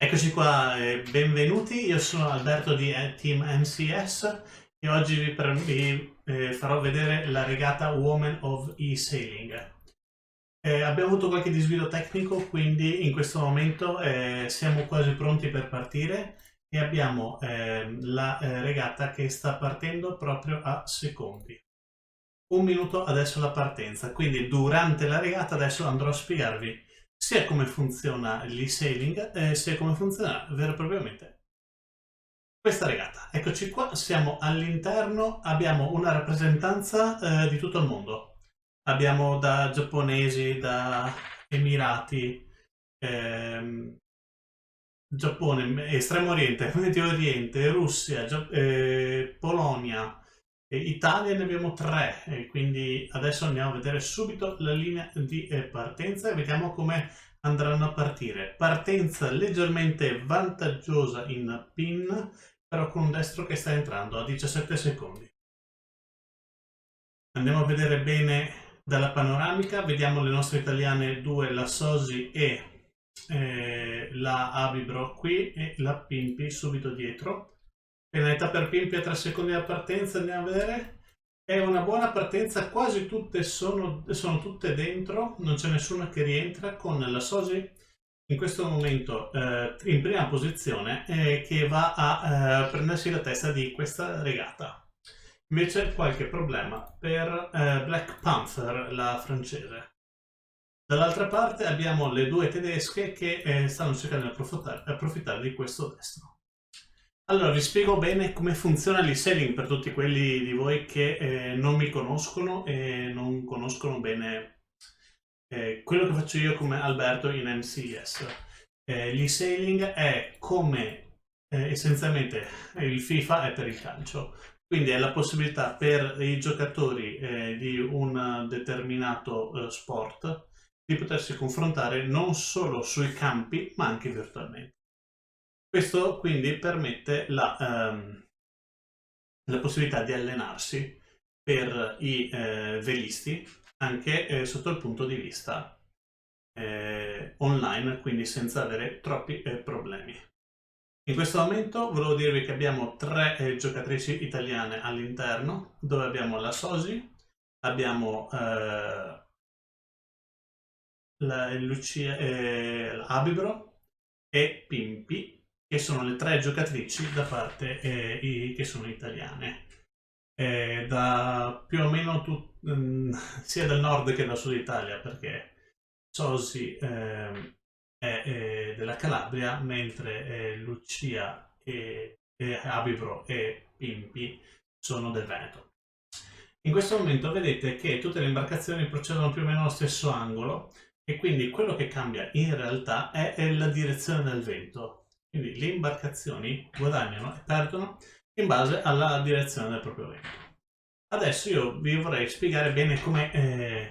Eccoci qua, benvenuti. Io sono Alberto di Team MCS e oggi vi farò vedere la regata Women of eSailing. Abbiamo avuto qualche disguido tecnico, quindi in questo momento siamo quasi pronti per partire e abbiamo la regata che sta partendo proprio a secondi. Un minuto adesso la partenza, quindi durante la regata adesso andrò a spiegarvi sia come funziona l'e-sailing, sia come funziona vero e propriamente questa regata. Eccoci qua, siamo all'interno, abbiamo una rappresentanza di tutto il mondo. Abbiamo da giapponesi, da Emirati, ehm, Giappone, Estremo Oriente, Medio Oriente, Russia, Polonia, Italia ne abbiamo tre, e quindi adesso andiamo a vedere subito la linea di partenza e vediamo come andranno a partire. Partenza leggermente vantaggiosa in pin, però con un destro che sta entrando a 17 secondi. Andiamo a vedere bene dalla panoramica, vediamo le nostre italiane due, la Sosi e la Abibro qui e la Pimpi subito dietro. Penalità per Pimpi a 3 secondi da partenza, andiamo a vedere. È una buona partenza, quasi tutte sono tutte dentro, non c'è nessuna che rientra, con la Sosi in questo momento in prima posizione che va a prendersi la testa di questa regata. Invece qualche problema per Black Panther, la francese. Dall'altra parte abbiamo le due tedesche che stanno cercando di approfittare di questo destro. Allora, vi spiego bene come funziona l'e-sailing per tutti quelli di voi che non mi conoscono e non conoscono bene quello che faccio io come Alberto in MCS. L'e-sailing è come essenzialmente il FIFA è per il calcio. Quindi è la possibilità per i giocatori di un determinato sport di potersi confrontare non solo sui campi ma anche virtualmente. Questo quindi permette la possibilità di allenarsi per i velisti anche sotto il punto di vista online, quindi senza avere troppi problemi. In questo momento volevo dirvi che abbiamo tre giocatrici italiane all'interno, dove abbiamo la Sosi, abbiamo Lucia, l'Abibro e Pimpi, che sono le tre giocatrici da parte che sono italiane. Da più o meno sia del nord che dal sud Italia, perché Sosi è della Calabria, mentre Lucia e Abibro e Pimpi sono del Veneto. In questo momento vedete che tutte le imbarcazioni procedono più o meno allo stesso angolo e quindi quello che cambia in realtà è la direzione del vento. Quindi le imbarcazioni guadagnano e perdono in base alla direzione del proprio vento. Adesso io vi vorrei spiegare bene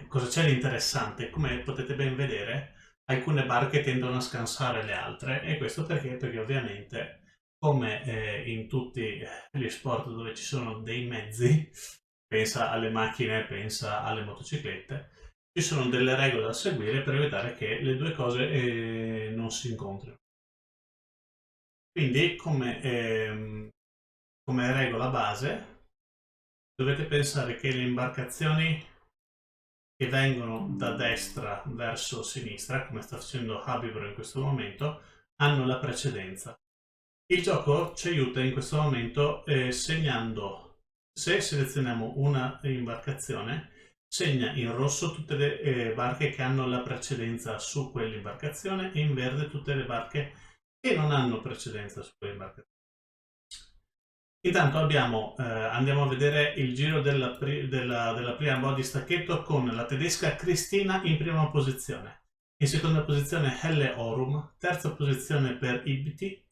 cosa c'è di interessante. Come potete ben vedere, alcune barche tendono a scansare le altre, e questo perché? Perché ovviamente, come in tutti gli sport dove ci sono dei mezzi, pensa alle macchine, pensa alle motociclette, ci sono delle regole da seguire per evitare che le due cose non si incontrino. Quindi come regola base dovete pensare che le imbarcazioni che vengono da destra verso sinistra, come sta facendo Habibro in questo momento, hanno la precedenza. Il gioco ci aiuta in questo momento segnando, se selezioniamo una imbarcazione, segna in rosso tutte le barche che hanno la precedenza su quell'imbarcazione e in verde tutte le barche che non hanno precedenza su quell'imbarcazione. Intanto andiamo a vedere il giro della prima body stacchetto con la tedesca Cristina in prima posizione. In seconda posizione Helle Orum, terza posizione per IBT,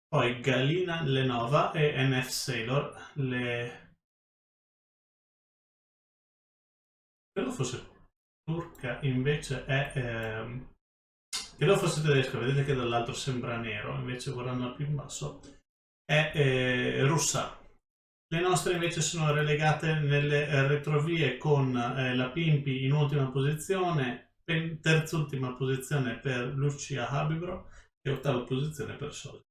poi Galina Lenova e NF Sailor. Credo fosse turca, invece è... credo fosse tedesca, vedete che dall'altro sembra nero, invece guardando più in basso è russa. Le nostre invece sono relegate nelle retrovie con la Pimpi in ultima posizione, terzultima posizione per Lucia Habibro e ottava posizione per Sosi.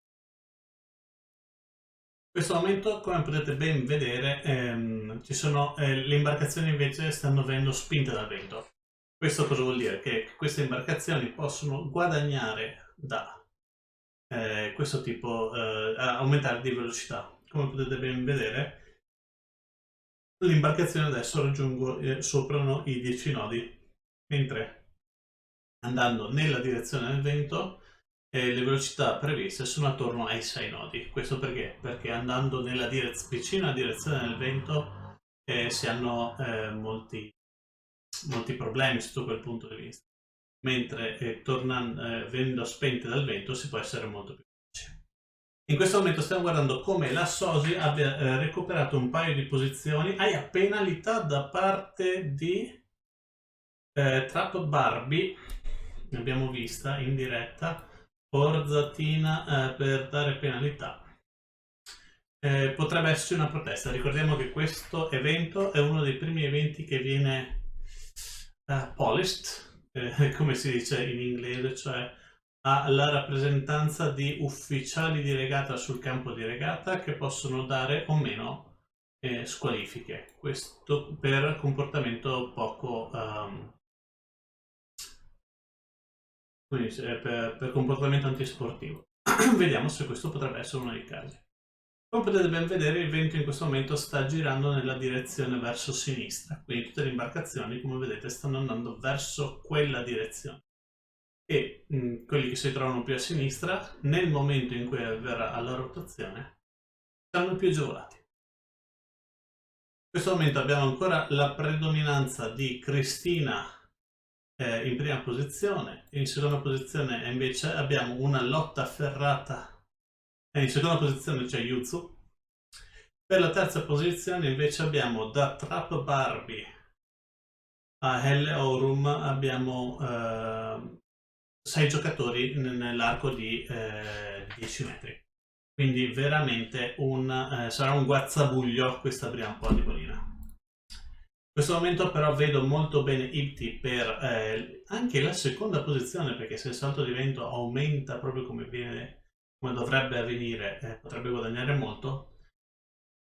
In questo momento, come potete ben vedere, le imbarcazioni invece stanno venendo spinte dal vento. Questo cosa vuol dire? Che queste imbarcazioni possono guadagnare da questo tipo, aumentare di velocità. Come potete ben vedere, le imbarcazioni adesso soprano i 10 nodi, mentre andando nella direzione del vento le velocità previste sono attorno ai 6 nodi. Questo perché? Perché andando vicino alla direzione del vento si hanno molti problemi sotto quel punto di vista, mentre venendo spente dal vento si può essere molto più veloci. In questo momento stiamo guardando come la Sosi abbia recuperato un paio di posizioni a penalità da parte di Trap Barbie, l'abbiamo vista in diretta, forzatina per dare penalità. Potrebbe esserci una protesta. Ricordiamo che questo evento è uno dei primi eventi che viene polished, come si dice in inglese, cioè ha la rappresentanza di ufficiali di regata sul campo di regata che possono dare o meno squalifiche. Questo per comportamento poco quindi per comportamento antisportivo. Vediamo se questo potrebbe essere uno dei casi. Come potete ben vedere, il vento in questo momento sta girando nella direzione verso sinistra, quindi tutte le imbarcazioni, come vedete, stanno andando verso quella direzione. E quelli che si trovano più a sinistra, nel momento in cui avverrà la rotazione, saranno più agevolati. In questo momento abbiamo ancora la predominanza di Cristina in prima posizione, in seconda posizione invece abbiamo una lotta ferrata, in seconda posizione c'è Yuzu. Per la terza posizione invece abbiamo da Trap Barbie a Helle Aurum abbiamo 6 giocatori nell'arco di 10 metri. Quindi veramente sarà un guazzabuglio questa prima poligonia. In questo momento però vedo molto bene Ipti per anche la seconda posizione, perché se il salto di vento aumenta proprio come dovrebbe avvenire, potrebbe guadagnare molto.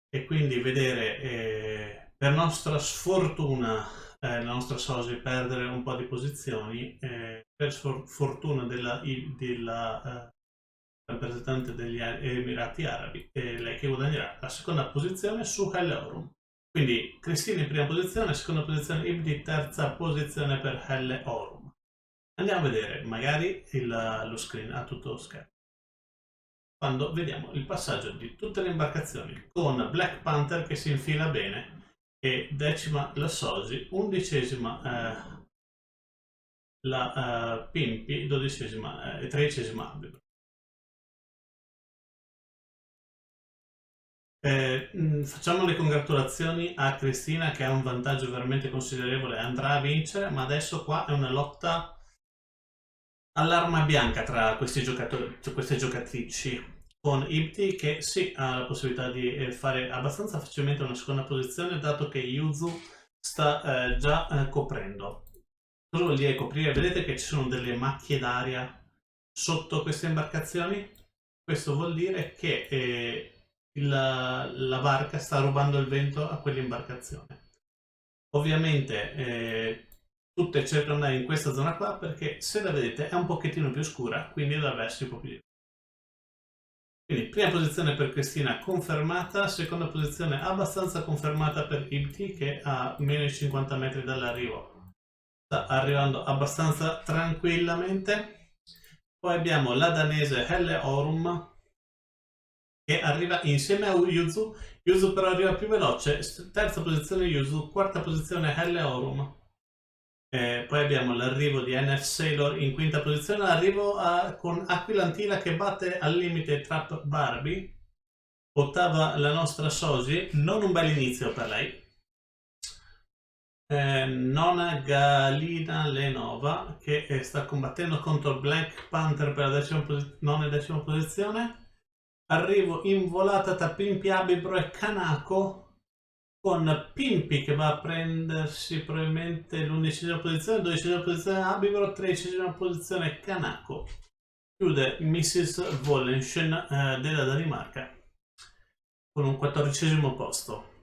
E quindi vedere per nostra sfortuna la nostra Sosi perdere un po' di posizioni, per fortuna della rappresentante degli Emirati Arabi, lei che guadagnerà la seconda posizione su Helle-Aurum. Quindi Cristina in prima posizione, seconda posizione Ibdi, terza posizione per Helle-Aurum. Andiamo a vedere magari lo screen a tutto lo schermo. Quando vediamo il passaggio di tutte le imbarcazioni con Black Panther che si infila bene e decima la Sosi, undicesima la Pimpi, dodicesima e tredicesima Alberto. Facciamo le congratulazioni a Cristina che ha un vantaggio veramente considerevole, andrà a vincere, ma adesso qua è una lotta all'arma bianca tra questi giocatori, queste giocatrici, con Ibti che sì ha la possibilità di fare abbastanza facilmente una seconda posizione dato che Yuzu sta già coprendo. Cosa vuol dire coprire? Vedete che ci sono delle macchie d'aria sotto queste imbarcazioni? Questo vuol dire che la barca sta rubando il vento a quell'imbarcazione. Ovviamente tutte cercano di andare in questa zona qua perché se la vedete è un pochettino più scura, quindi dovrebbe essere un po' più diverso. Quindi prima posizione per Cristina confermata, seconda posizione abbastanza confermata per Ibti che a meno di 50 metri dall'arrivo sta arrivando abbastanza tranquillamente. Poi abbiamo la danese Helle Aurum che arriva insieme a Yuzu. Yuzu però arriva più veloce, terza posizione Yuzu, quarta posizione Helle Aurum. Poi abbiamo l'arrivo di NF Sailor in quinta posizione, l'arrivo con Aquilantina che batte al limite Trap Barbie. Ottava la nostra Sosi, non un bel inizio per lei. Nona Galina Lenova che sta combattendo contro Black Panther per la nona e decima posizione. Arrivo in volata tra Pimpi, Abibro e Kanako con Pimpi che va a prendersi probabilmente l'11ª posizione, 12ª posizione Abibro, 13ª posizione Kanako. chiude Mrs. Wollenschen della Danimarca con un 14° posto.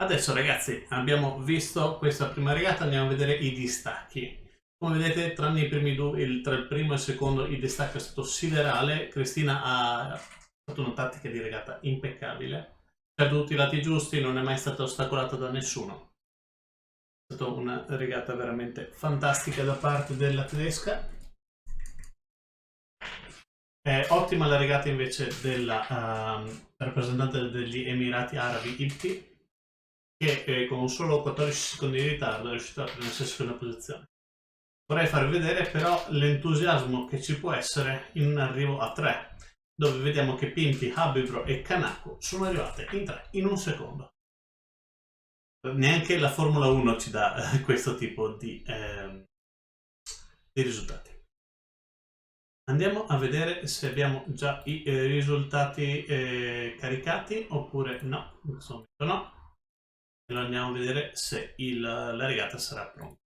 Adesso ragazzi abbiamo visto questa prima regata, andiamo a vedere i distacchi. Come vedete tranne i primi due, tra il primo e il secondo il distacco è stato siderale. Cristina ha fatto una tattica di regata impeccabile, per tutti i lati giusti, non è mai stata ostacolata da nessuno. È stata una regata veramente fantastica da parte della tedesca. È ottima la regata invece della rappresentante degli Emirati Arabi Ibti, che con un solo 14 secondi di ritardo è riuscito a prendersi la seconda posizione. Vorrei farvi vedere però l'entusiasmo che ci può essere in un arrivo a 3, dove vediamo che Pimpi, Habibro e Kanako sono arrivate in 3 in un secondo. Neanche la Formula 1 ci dà questo tipo di risultati. Andiamo a vedere se abbiamo già i risultati caricati oppure no, in questo momento no. Allora andiamo a vedere se la regata sarà pronta.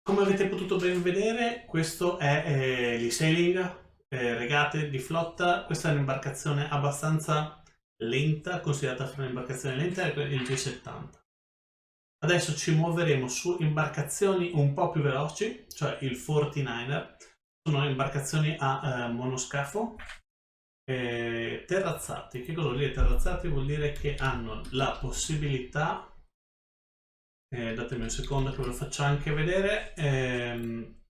Come avete potuto ben vedere, questo è l'eSailing, regate di flotta. Questa è un'imbarcazione abbastanza lenta, considerata fra un'imbarcazione lenta, è il G70. Adesso ci muoveremo su imbarcazioni un po' più veloci, cioè il 49er. Sono imbarcazioni a monoscafo, terrazzati. Che cosa vuol dire terrazzati? Vuol dire che hanno la possibilità, datemi un secondo che ve lo faccio anche vedere,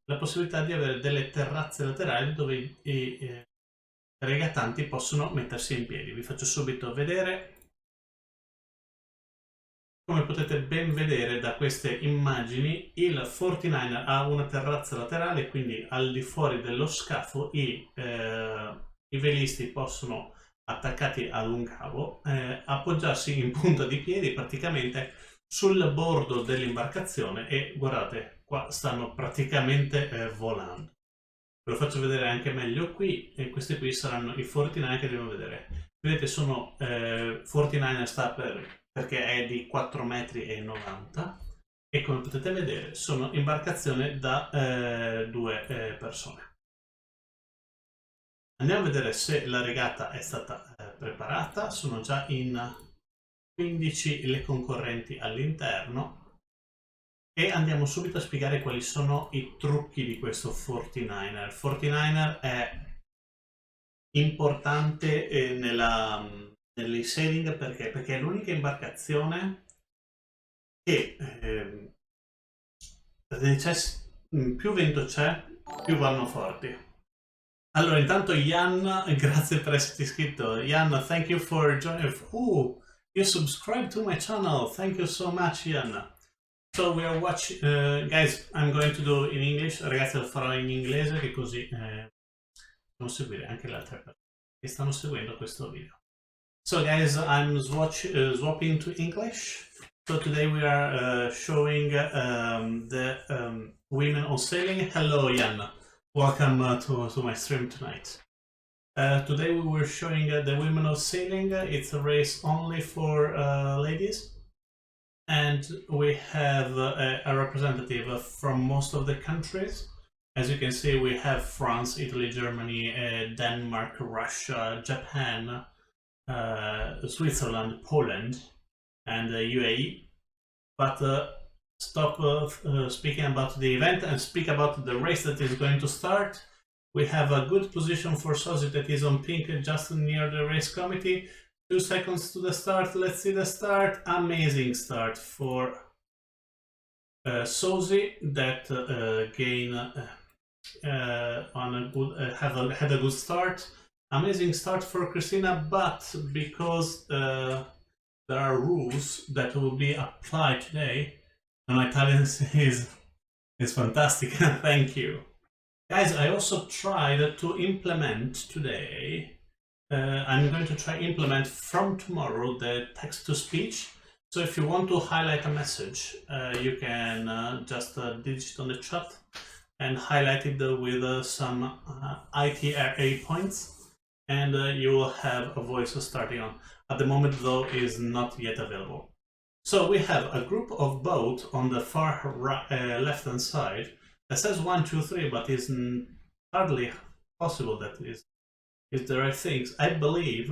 la possibilità di avere delle terrazze laterali dove i regatanti possono mettersi in piedi. Vi faccio subito vedere. Come potete ben vedere da queste immagini, il 49er ha una terrazza laterale, quindi al di fuori dello scafo i velisti possono, attaccati ad un cavo, appoggiarsi in punta di piedi praticamente sul bordo dell'imbarcazione e guardate, qua stanno praticamente volando. Ve lo faccio vedere anche meglio qui, e questi qui saranno i 49 che dobbiamo vedere. Vedete, sono 49er sta perché è di 4,90 m e come potete vedere sono imbarcazioni da 2 persone. Andiamo a vedere se la regata è stata preparata. Sono già in 15 le concorrenti all'interno e andiamo subito a spiegare quali sono i trucchi di questo 49er. Il 49er è importante nell'eSailing perché è l'unica imbarcazione che più vento c'è, più vanno forti. Allora, intanto Jan, grazie per esserti iscritto. Jan, thank you for joining. Oh, you subscribe to my channel. Thank you so much, Jan. So we are watching, guys, I'm going to do in English. Ragazzi, lo farò in inglese che così possiamo seguire anche le altre persone che stanno seguendo questo video. So guys, I'm swapping to English. So today we are showing the women on sailing. Hello, Jan. Welcome to my stream tonight. Today we were showing the women of sailing. It's a race only for ladies. And we have a representative from most of the countries. As you can see, we have France, Italy, Germany, Denmark, Russia, Japan, Switzerland, Poland, and UAE. But stop speaking about the event and speak about the race that is going to start. We have a good position for Sozi that is on pink just near the race committee. 2 seconds to the start. Let's see the start. Amazing start for Sozi that had a good start. Amazing start for Cristina, but because there are rules that will be applied today, and my Italian is fantastic. Thank you, guys. I also tried to implement today. I'm going to try implement from tomorrow the text-to-speech. So if you want to highlight a message, you can just digit on the chat and highlight it with some ITRA points, and you will have a voice starting on. At the moment, though, is not yet available. So we have a group of boats on the far left-hand side. It says 1, 2, 3, but it's hardly possible that is the right things. I believe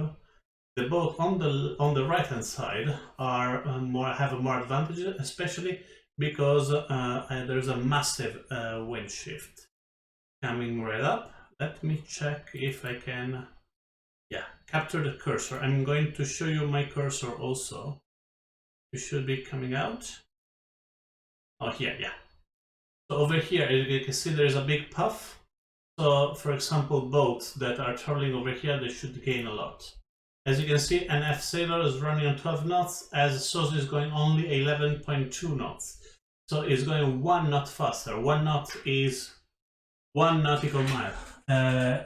the boat on the right hand side are have a more advantage, especially because there's a massive wind shift coming right up. Let me check if I can, yeah, capture the cursor. I'm going to show you my cursor also. It should be coming out. Oh, here, yeah. So over here, you can see there's a big puff. So, for example, boats that are traveling over here, they should gain a lot. As you can see, an eSailer is running on 12 knots, as SailGP is going only 11.2 knots. So it's going 1 knot faster. 1 knot is 1 nautical mile.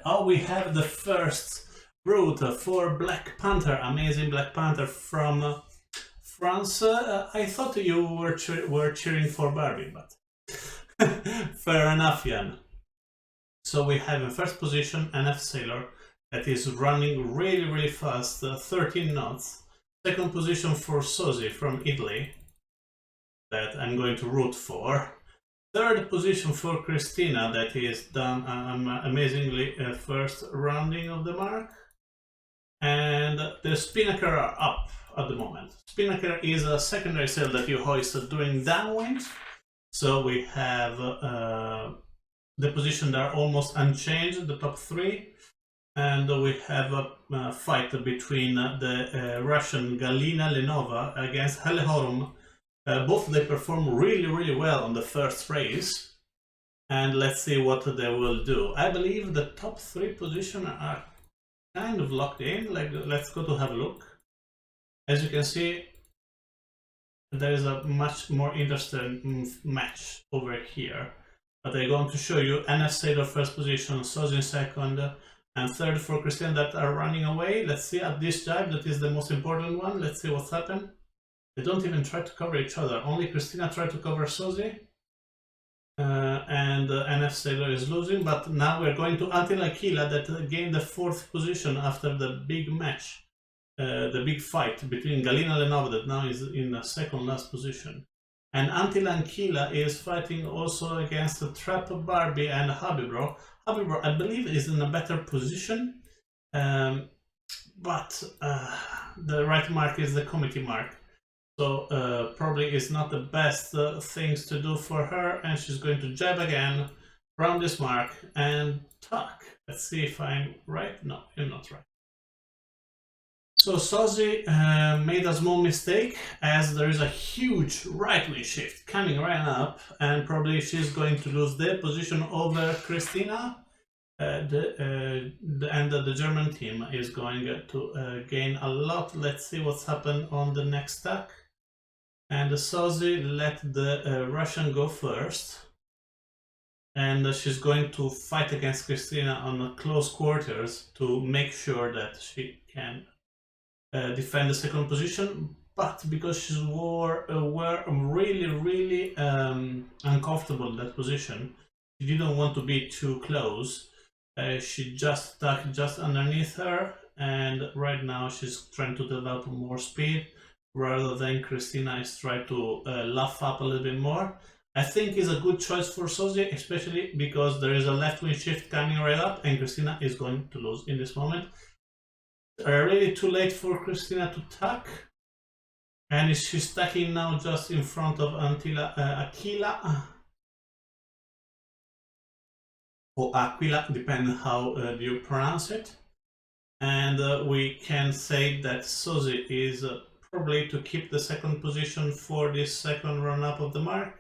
Oh, we have the first route for Black Panther, amazing Black Panther from France. I thought you were cheering for Barbie, but fair enough, Jan. So we have in first position an eSailer that is running really fast, 13 knots. Second position for SailGP from Italy, that I'm going to root for. Third position for Christina, that is done amazingly first rounding of the mark. And the Spinnaker are up at the moment. Spinnaker is a secondary sail that you hoist during downwind. So we have the position that are almost unchanged, the top 3. And we have a fight between the Russian Galina Lenova against Helehorum. Both they perform really well on the first race. And let's see what they will do. I believe the top 3 positions are kind of locked in. Like, let's go to have a look. As you can see, there is a much more interesting match over here. But I'm going to show you an eSailer first position, SailGP second, and third for Christina that are running away. Let's see at this dive, that is the most important one. Let's see what's happened. They don't even try to cover each other. Only Christina tried to cover SailGP. And an eSailer is losing, but now we're going to Until Aquila that gained the 4th position after the big match, the big fight between Galina Lenova that now is in the second last position. And Until Aquila is fighting also against the Trap Barbie and Habibro. Habibro, I believe, is in a better position, but the right mark is the committee mark. So probably is not the best things to do for her, and she's going to jab again, round this mark, and tuck. Let's see if I'm right. No, I'm not right. So SailGP made a small mistake, as there is a huge right wind shift coming right up, and probably she's going to lose their position over Christina. And the German team is going to gain a lot. Let's see what's happened on the next stack. And SailGP let the Russian go first, and she's going to fight against Christina on close quarters to make sure that she can defend the second position. But because she were really uncomfortable in that position, she didn't want to be too close. She just stuck just underneath her, and right now she's trying to develop more speed, rather than Christina is trying to laugh up a little bit more. I think is a good choice for SailGP, especially because there is a left wind shift coming right up, and Christina is going to lose in this moment. Already too late for Christina to tuck, and she's tucking now just in front of Aquila, or Aquila, depending how you pronounce it. And we can say that SailGP is probably to keep the second position for this second run up of the mark.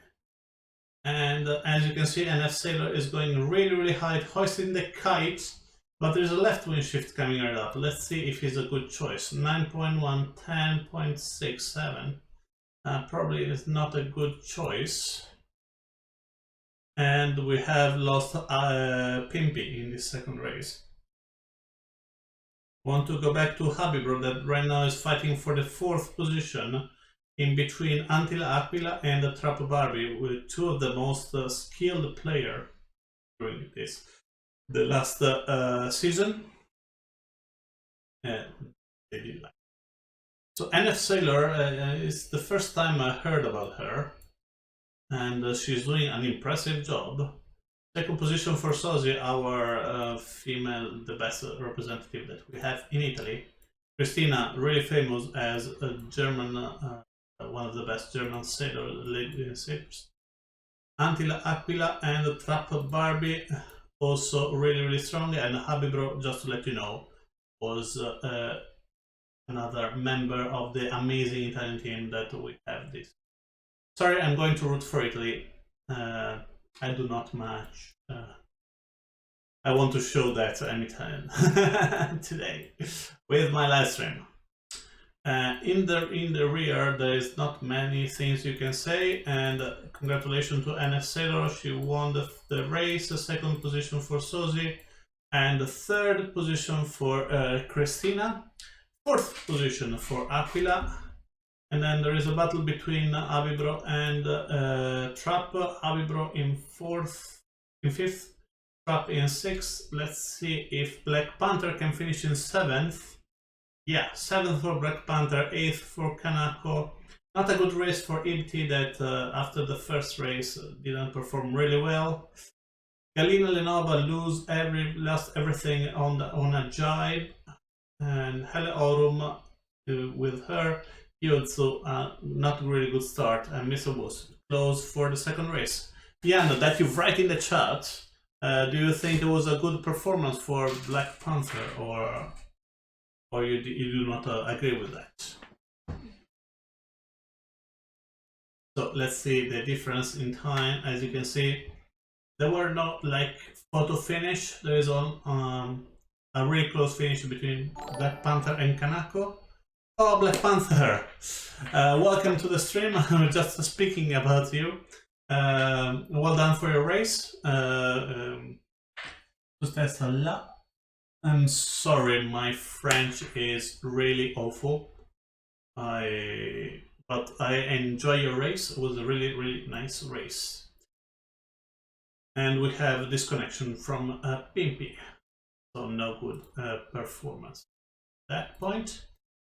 And as you can see, an eSailer is going really high, hoisting the kite, but there's a left wind shift coming right up. Let's see if it's a good choice. 9.1, 10.67. Probably is not a good choice. And we have lost Pimpy in this second race. Want to go back to Habibro that right now is fighting for the 4th position in between Until Aquila and the Trap Barbie, with 2 of the most skilled players during the last season. They did like. So an eSailer is the first time I heard about her. and she's doing an impressive job. Second position for Sosi, our female, the best representative that we have in Italy. Christina, really famous as a German, one of the best German sailors. Antila Aquila and Trap Barbie, also really strong. And Habibro, just to let you know, was another member of the amazing Italian team that we have this. Sorry, I'm going to root for Italy. I do not match. I want to show that I'm Italian today with my live stream. In the rear, there is not many things you can say, and congratulations to NF Sailor. She won the race. Second position for Sosi, and the third position for Christina. Fourth position for Aquila. And then there is a battle between Habibro and Trap. Habibro in fifth, Trap in sixth. Let's see if Black Panther can finish in seventh. Yeah, seventh for Black Panther, eighth for Kanako. Not a good race for Ibti that after the first race didn't perform really well. Galina Lenova lost everything on a jibe, and Hele Orum with her. Yotsu, not really good start, and Mr. was close for the second race. Piano, that you've write in the chat, do you think it was a good performance for Black Panther, or you do not agree with that? So let's see the difference in time. As you can see, there were not like photo finish. There is a really close finish between Black Panther and Kanako. Oh, Black Panther! Welcome to the stream. I'm just speaking about you. Well done for your race. I'm sorry, my French is really awful. But I enjoy your race. It was a really nice race. And we have disconnection from Pimpy, so no good performance at that point.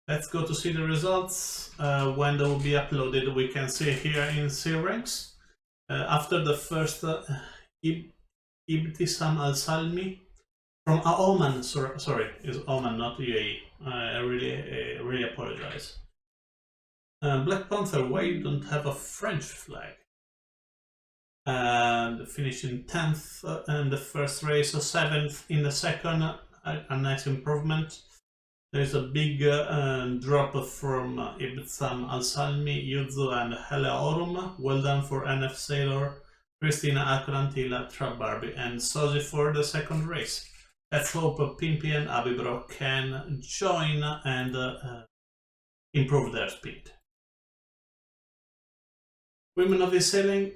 Let's go to see the results. When they will be uploaded, we can see here in Seal Ranks. After the first Ibtisam Al-Salmi from Oman, sorry, it's Oman, not UAE. I really apologize. Black Panther, why you don't have a French flag? And finishing 10th in the first race, so 7th in the second, a nice improvement. There's a big drop from Ibtsam Al-Salmi, Yuzu and Hele Orum. Well done for NF Sailor, Christina Akrantila, Trap Barbie, and Sozi for the second race. Let's hope Pimpy and Habibro can join and improve their speed. Women of eSailing,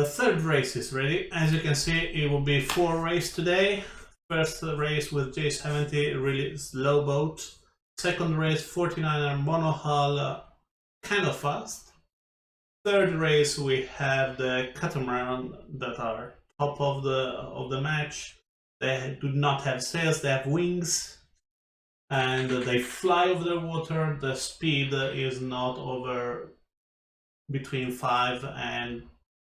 third race is ready. As you can see, it will be 4 races today. First race with J70, really slow boat. Second race, 49er monohull, kind of fast. Third race, we have the catamaran that are top of the match. They do not have sails, they have wings, and they fly over the water. The speed is not over between 5 and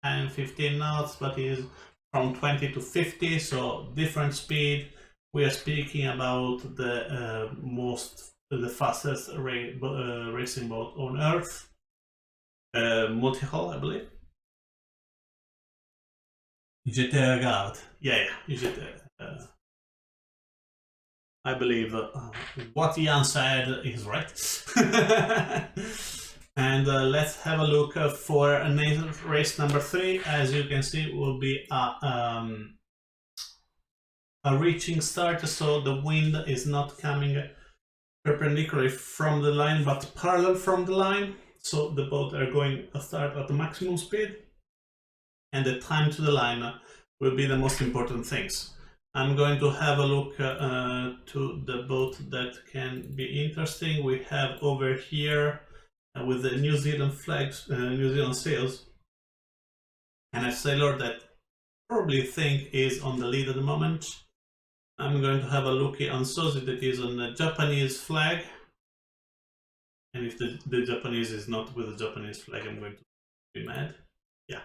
10, 15 knots, but is from 20 to 50, so different speed. We are speaking about the fastest racing boat on Earth, multi-hull, I believe. J'étais regarde. Yeah, j'étais. I believe what Ian said is right. And let's have a look for race number 3. As you can see, it will be a reaching start, so the wind is not coming perpendicularly from the line, but parallel from the line. So the boat are going to start at the maximum speed, and the time to the line will be the most important things. I'm going to have a look to the boat that can be interesting. We have over here with the New Zealand flags, New Zealand sails, and a sailor that probably think is on the lead at the moment. I'm going to have a look on Sozi that is on the Japanese flag, and if the Japanese is not with the Japanese flag, I'm going to be mad. Yeah,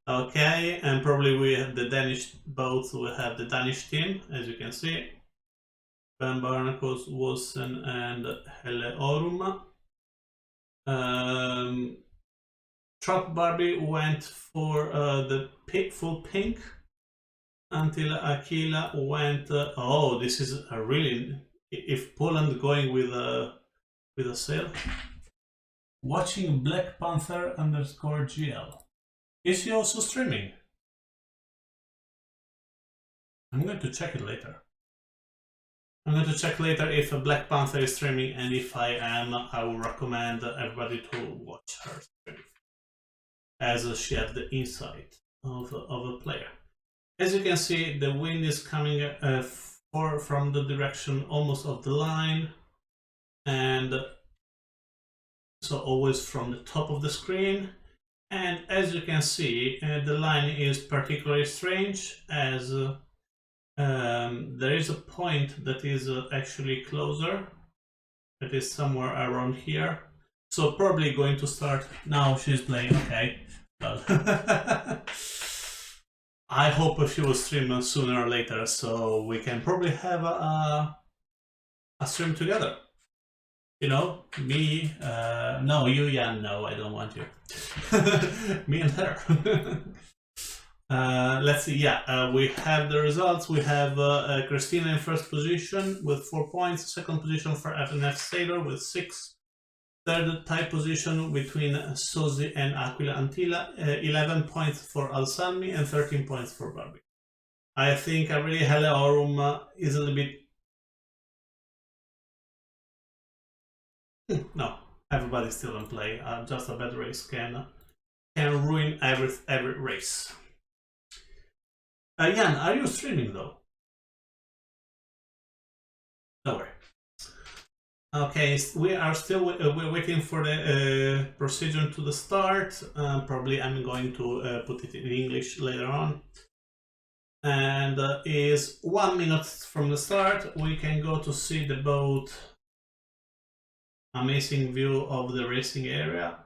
Okay, and probably we have the Danish, both will have the Danish team, as you can see. Ben Barnacles, Wilson, and Helle Orum. Trap Barbie went for the full pink until Aquila went. Oh, this is a really. If Poland going with a sail. Watching Black Panther _GL. Is he also streaming? I'm going to check it later. I'm going to check later if Black Panther is streaming, and if I am, I will recommend everybody to watch her stream, as she has the insight of a player. As you can see, the wind is coming from the direction almost of the line, and so always from the top of the screen. And as you can see, the line is particularly strange, as there is a point that is actually closer, that is somewhere around here. So probably going to start now. She's playing. Okay, well, I hope she will stream sooner or later, so we can probably have a stream together. You know, me, no, you, Jan, no, I don't want you. Me and her. Let's see, yeah, we have the results. We have Christina in first position with 4 points, second position for FNF Sailor with 6, third tie position between Sozi and Aquila Antilla, 11 points for Alsalmi and 13 points for Barbie. I think really Helle Orum is a little bit. No, everybody's still in play. Just a bad race can ruin every race. Jan, are you streaming though? Don't worry. Okay, we are still we're waiting for the procedure to the start. Probably I'm going to put it in English later on. And is 1 minute from the start. We can go to see the boat. Amazing view of the racing area,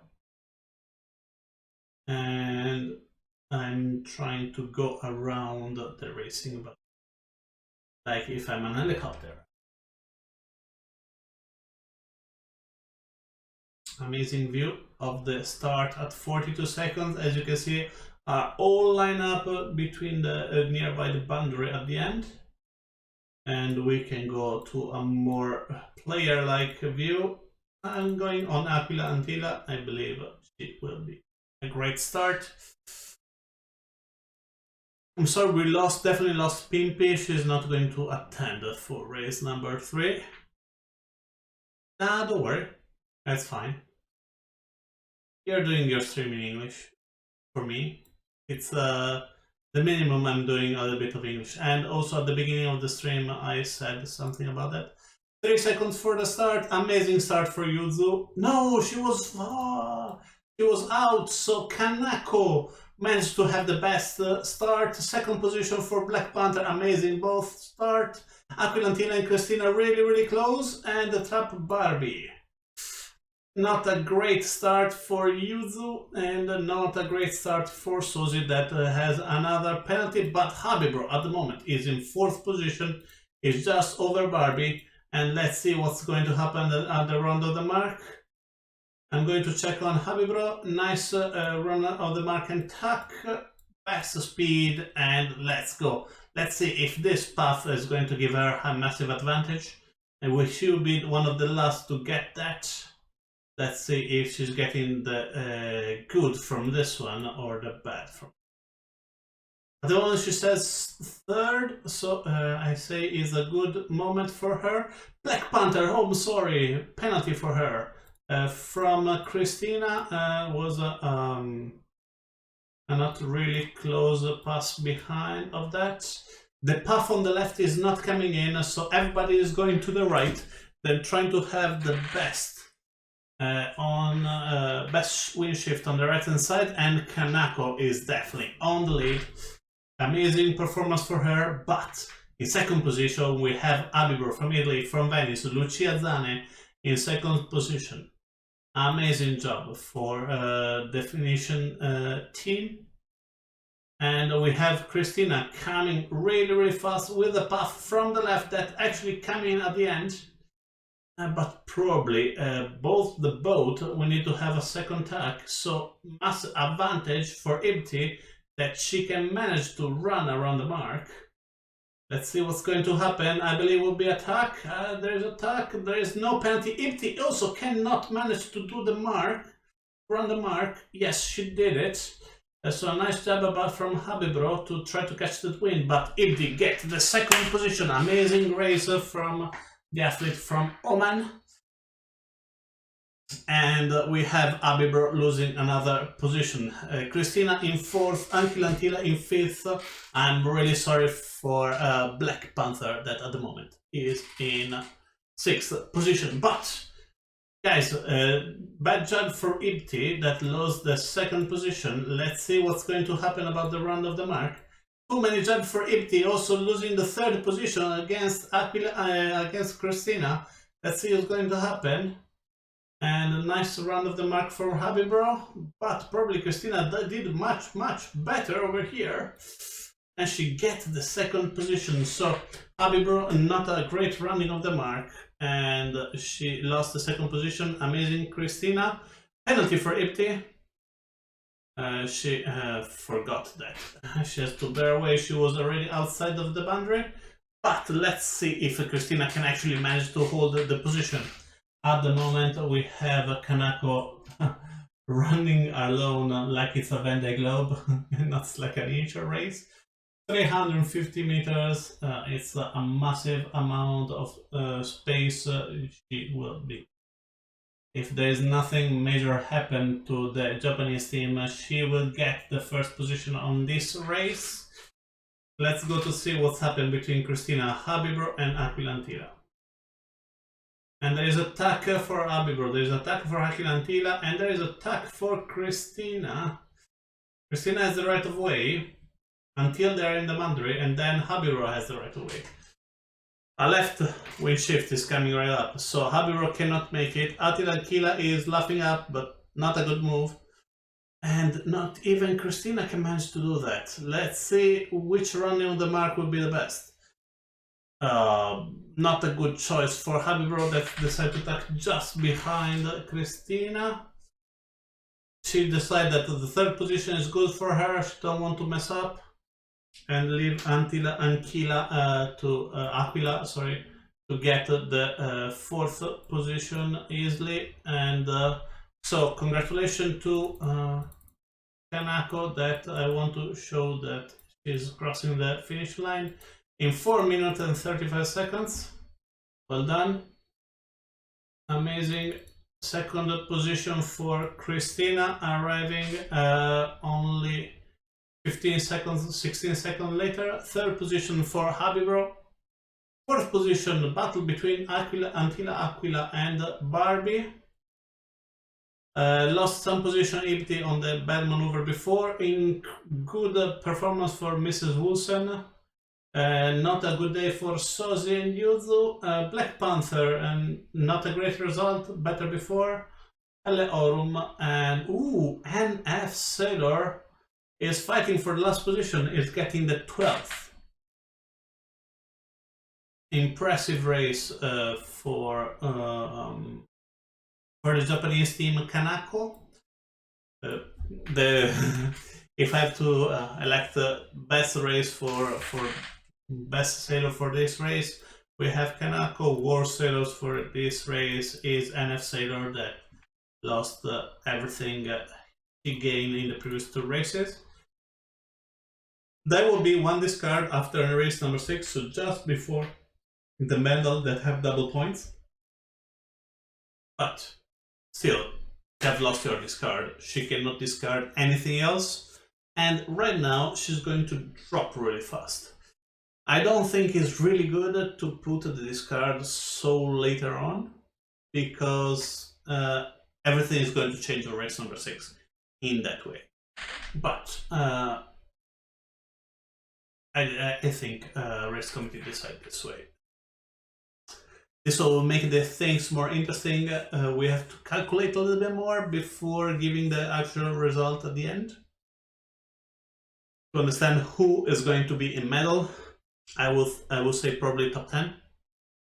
and I'm trying to go around the racing, but like if I'm an helicopter. Amazing view of the start at 42 seconds. As you can see, are all line up between the nearby the boundary at the end, and we can go to a more player-like view. I'm going on Aquila Antilla. I believe it will be a great start. I'm sorry, we definitely lost Pimpy. She's not going to attend for race number 3. Nah, don't worry. That's fine. You're doing your stream in English. For me, it's the minimum. I'm doing a little bit of English. And also at the beginning of the stream, I said something about that. 3 seconds for the start. Amazing start for Yuzu. No, she was out. So Kanako managed to have the best start. Second position for Black Panther. Amazing both start. Aquilantina and Christina really close. And the Trap Barbie. Not a great start for Yuzu, and not a great start for Sozi, that has another penalty. But Habibro at the moment is in 4th position. Is just over Barbie. And let's see what's going to happen at the round of the mark. I'm going to check on Habibro. Nice run of the mark and tuck. Best speed, and let's go. Let's see if this path is going to give her a massive advantage. And she will be one of the last to get that. Let's see if she's getting the good from this one or the bad from. At the moment she says 3rd, so I say is a good moment for her. Black Panther, oh I'm sorry, penalty for her. From Christina was a not really close pass behind of that. The path on the left is not coming in, so everybody is going to the right. They're trying to have the best best wind shift on the right hand side, and Kanako is definitely on the lead. Amazing performance for her, but in 2nd position we have Abibor from Italy, from Venice, Lucia Zane in 2nd position. Amazing job for definition team. And we have Christina coming really fast with a path from the left that actually come in at the end. But probably both the boat we need to have a second tack, so massive advantage for Ibti that she can manage to run around the mark. Let's see what's going to happen. I believe will be attack. There is attack. There is no penalty. Ibti also cannot manage to do the mark, run the mark. Yes, she did it. So a nice job from Habibro to try to catch that win, but Ibti gets the second position. Amazing race from the athlete from Oman. And we have Habibro losing another position. Christina in 4th, Anquila Antila in 5th. I'm really sorry for Black Panther that at the moment is in 6th position. But guys, bad job for Ibti that lost the second position. Let's see what's going to happen about the round of the mark. Too many jobs for Ibti, also losing the 3rd position against Aquila, against Christina. Let's see what's going to happen. And a nice round of the mark for Habibro, but probably Christina did much better over here. And she gets the 2nd position. So Habibro, not a great rounding of the mark. And she lost the 2nd position. Amazing Christina. Penalty for Ibti. She forgot that she has to bear away. She was already outside of the boundary. But let's see if Christina can actually manage to hold the position. At the moment, we have Kanako running alone like it's a Vendée Globe, not like a nature race. 350 meters, it's a massive amount of space she will be. If there is nothing major happen to the Japanese team, she will get the 1st position on this race. Let's go to see what's happened between Christina, Habibro and Aquila Antila. And there is a attack for Habibro, there is an attack for Aquila Antila, and there is an attack for Christina. Christina has the right of way until they're in the boundary, and then Habibro has the right of way. A left wind shift is coming right up, so Habibro cannot make it. Attila Kila is laughing up, but not a good move. And not even Christina can manage to do that. Let's see which running on the mark will be the best. Not a good choice for Habibro that decided to attack just behind Christina. She decided that the 3rd position is good for her. She don't want to mess up and leave Antila Anquila to Aquila, sorry, to get the 4th position easily. And so congratulations to Kanako that I want to show that she's crossing the finish line in 4 minutes and 35 seconds. Well done. Amazing. 2nd position for Christina, arriving only 15 seconds, 16 seconds later. 3rd position for Habibro. 4th position, battle between Antila Aquila and Barbie. Lost some position Ibti on the bad maneuver before. In good performance for Mrs. Wilson. Not a good day for Sozi and Yuzu. Black Panther, and not a great result, better before. Ele Orum and NF Sailor is fighting for the last position, is getting the 12th. Impressive race for the Japanese team Kanako. If I have to elect the best race for best sailor for this race, we have Kanako. Worst sailors for this race is NF Sailor that lost everything he gained in the previous 2 races. There will be 1 discard after race number 6, so just before the medal that have double points. But still, have lost your discard. She cannot discard anything else, and right now she's going to drop really fast. I don't think it's really good to put the discard so later on, because everything is going to change on race number 6 in that way. But I think race committee decided this way. This will make the things more interesting. We have to calculate a little bit more before giving the actual result at the end. To understand who is going to be in medal, I will say probably top 10.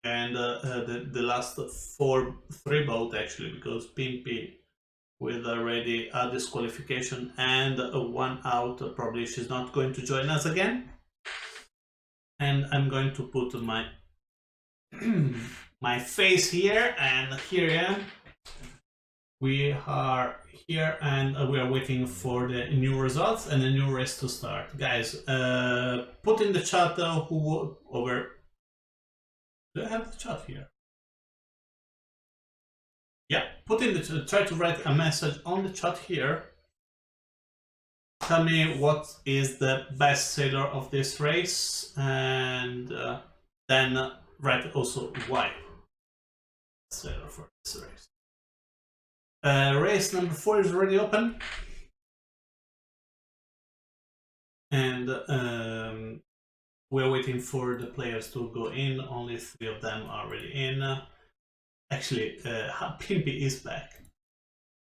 And the last three boat actually, because Pimpy with already a disqualification and one out, probably she's not going to join us again. And I'm going to put my my face here, and here I am. We are here and we are waiting for the new results and the new race to start. Guys, put in the chat who over. Do I have the chat here? Yeah, put in the try to write a message on the chat here. Tell me what is the best sailor of this race, and then write also why sailor for this race. Race number 4 is already open, and we're waiting for the players to go in. Only 3 of them are already in. Actually, Pimpy is back.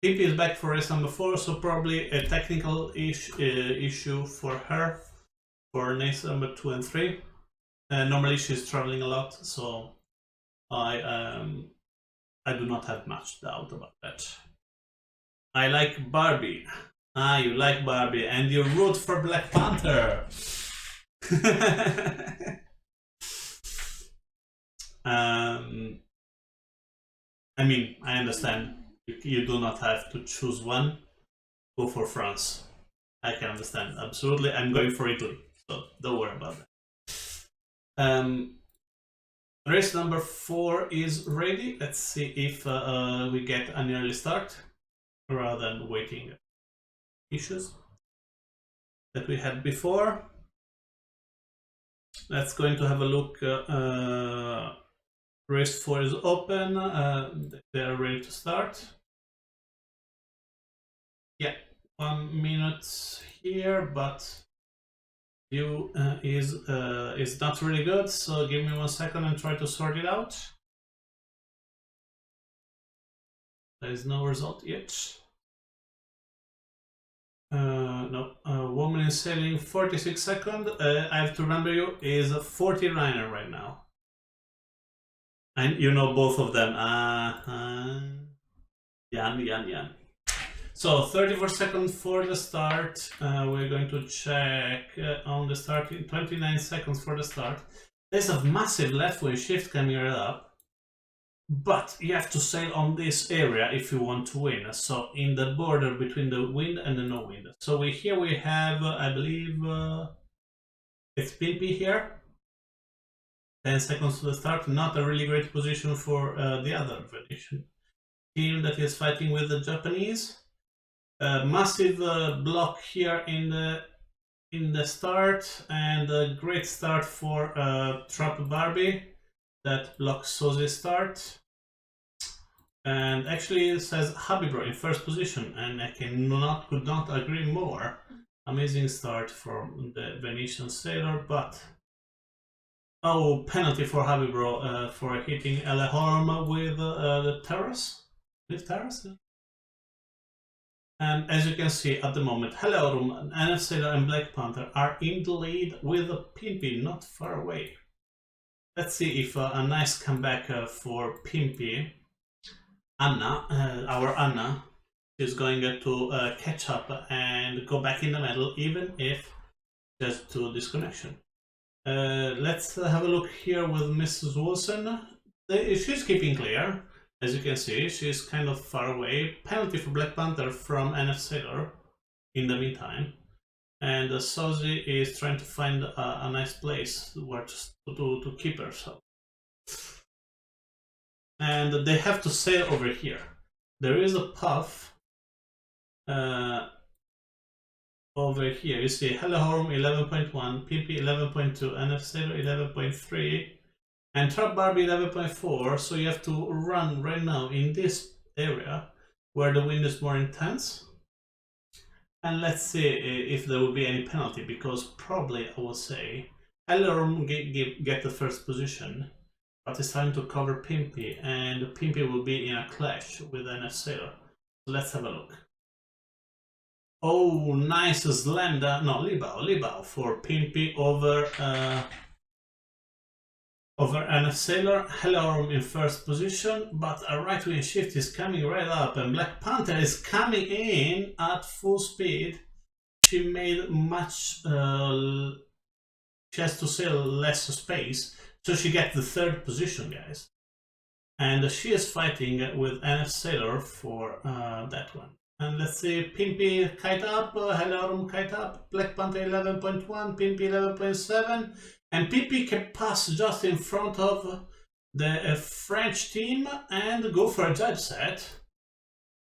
Pimpy is back for race number 4, so probably a technical issue for her for race number 2 and 3. Normally she's traveling a lot, so I do not have much doubt about that. I like Barbie. Ah, you like Barbie, and you root for Black Panther. I mean, I understand. You do not have to choose one. Go for France. I can understand. Absolutely. I'm going for Italy, so don't worry about that. Race number 4 is ready. Let's see if we get an early start rather than waiting issues that we had before. Let's going to have a look. Race 4 is open. They are ready to start. Yeah, 1 minute here, but view is not really good, so give me 1 second and try to sort it out. There is no result yet. No, woman in sailing 46 seconds. I have to remember you is a 49er right now. And you know both of them. Yan. So 34 seconds for the start. We're going to check on the start. 29 seconds for the start. There's a massive left wing shift coming right up, but you have to sail on this area if you want to win. So in the border between the wind and the no wind. So here we have, I believe, it's Pimpy here. 10 seconds to the start. Not a really great position for the other Venetian team that is fighting with the Japanese. Massive block here in the start, and a great start for Trap Barbie that blocks Sozi's start. And actually it says Habibro in first position, and I could not agree more. Amazing start from the Venetian sailor, but oh, penalty for Habibro for hitting Elehorm with the terrace. With terrace? And as you can see at the moment, Hellerum, NF Sailor and Black Panther are in the lead with a Pimpy not far away. Let's see if a nice comeback for Pimpy. Anna, our Anna, is going to catch up and go back in the medal, even if just to disconnection. Let's have a look here with Mrs. Wilson. She's keeping clear. As you can see, she's kind of far away. Penalty for Black Panther from NF Sailor in the meantime. And Sozi is trying to find a nice place where to keep herself. And they have to sail over here. There is a puff over here. You see Helleholm 11.1, PP 11.2, NF Sailor 11.3. And Trap Barbie 11.4, so you have to run right now in this area where the wind is more intense. And let's see if there will be any penalty, because probably I will say Hellerum get the first position. but it's time to cover Pimpy, and Pimpy will be in a clash with an Sailor. So let's have a look. Oh, nice slam down, no, Libao for Pimpy over an Sailor. Hello in first position, but a right wing shift is coming right up, and Black Panther is coming in at full speed. She made much, she has to sail less space, so she gets the third position, guys. And she is fighting with NF Sailor for that one. And let's see, Pimpy kite up, Hello kite up, Black Panther 11.1, Pimpy 11.7, and Pimpy can pass just in front of the French team and go for a judge set.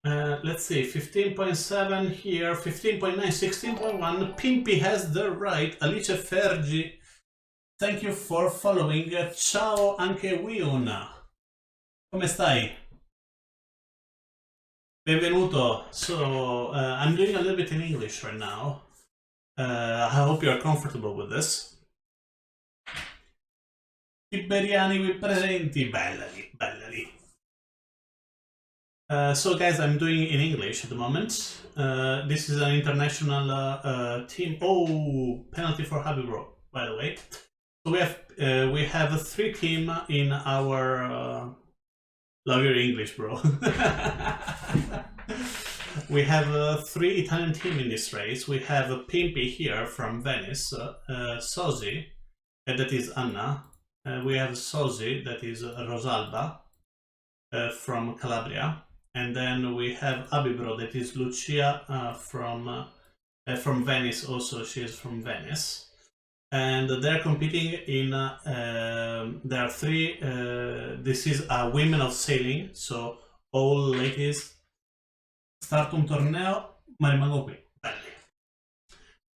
Let's see, 15.7 here, 15.9, 16.1. Pimpy has the right. Alice Fergi, thank you for following. Ciao anche Wiuna. Come stai? Benvenuto. So, I'm doing a little bit in English right now. I hope you are comfortable with this. Tiberiani qui presenti, bellali, bellali. So guys, I'm doing in English at the moment. This is an international team. Oh, penalty for Habibro, by the way. So we have 3 teams in our love your English, bro. We have 3 Italian teams in this race. We have Pimpy here from Venice, Sosi, that is Anna. We have Sosi, that is Rosalba from Calabria. And then we have Abibro, that is Lucia from Venice. Also, she is from Venice, and they're competing in. There are 3. This is a women of sailing, so all ladies start un torneo. Ma rimango qui.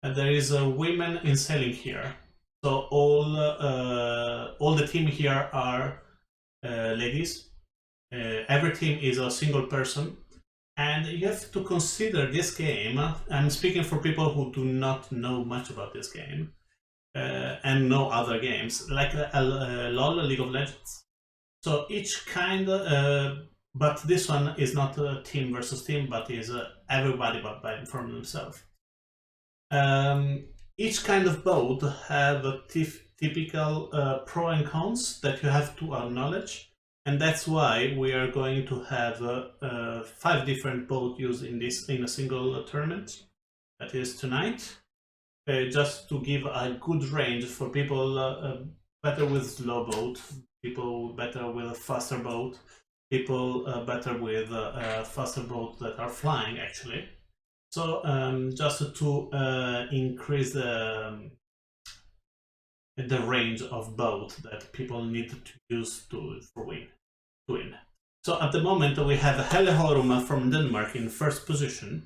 There is a women in sailing here, so all the team here are ladies. Every team is a single person, and you have to consider this game. I'm speaking for people who do not know much about this game and know other games like LOL, League of Legends. So each kind, but this one is not a team versus team, but is everybody but from themselves. Each kind of boat have a typical pro and cons that you have to acknowledge. And that's why we are going to have 5 different boats used in a single tournament. That is tonight, just to give a good range for people better with slow boat, people better with a faster boat, people better with faster boats that are flying actually. So just to increase the range of boat that people need to use to win. So at the moment we have Helle Horum from Denmark in first position.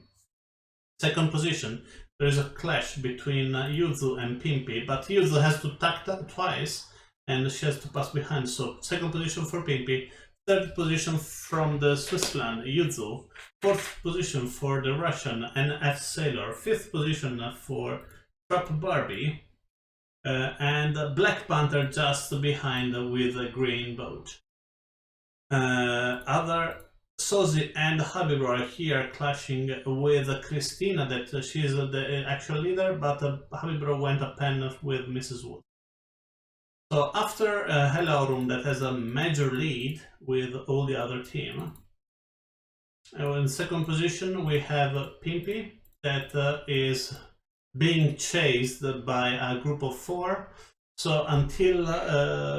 Second position, there is a clash between Yuzu and Pimpy, but Yuzu has to tack twice and she has to pass behind. So second position for Pimpy, third position from the Switzerland Yuzu, fourth position for the Russian NF Sailor, fifth position for Trap Barbie, and Black Panther just behind with a green boat. Other Sozi and Habib are here clashing with Christina, that she is the actual leader, but Habib went a pen with Mrs. Wood. So after Helaurum, that has a major lead with all the other team. In second position we have Pimpy, that is being chased by a group of 4. So until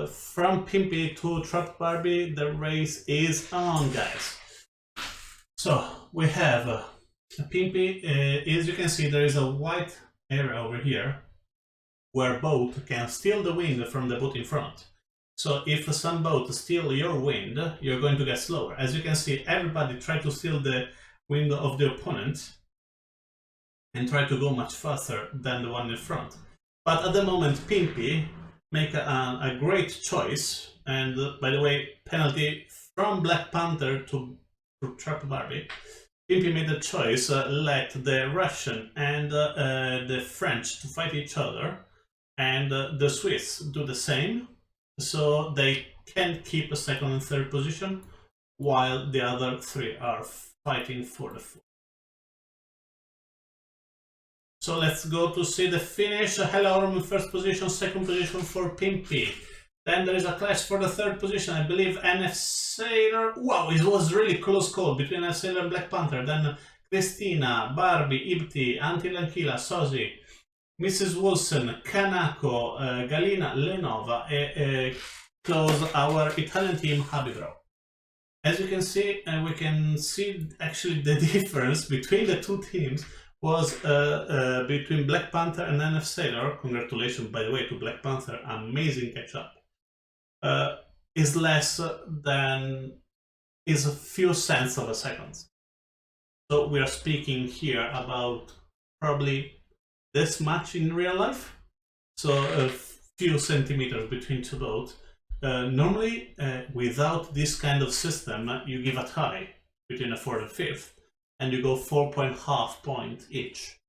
from Pimpy to Trap Barbie, the race is on, guys. So we have Pimpy. As you can see, there is a white area over here where boat can steal the wind from the boat in front. So if some boat steal your wind, you're going to get slower. As you can see, everybody try to steal the wind of the opponent and try to go much faster than the one in front. But at the moment, Pimpy make a great choice, and by the way, penalty from Black Panther to Trap Barbie. Pimpy made a choice, let the Russian and the French to fight each other, and the Swiss do the same. so they can keep a second and third position, while the other three are fighting for the fourth. So let's go to see the finish. Helaurum in first position, second position for Pimpy. Then there is a clash for the third position. I believe eSailing. Wow, it was really close call between eSailing and Black Panther. Then Christina, Barbie, Ibti, Auntie Lanquila, Sozi, Mrs. Wilson, Kanako, Galina, Lenova, close our Italian team, Habibro. As you can see, we can see actually the difference between the two teams was between Black Panther and eSailing. Congratulations, by the way, to Black Panther. Amazing catch up. Is less than is a few cents of a second. So we are speaking here about probably this much in real life. So a few centimeters between two boats. Normally, without this kind of system, you give a tie between a fourth and fifth, and you go 4.5 points each,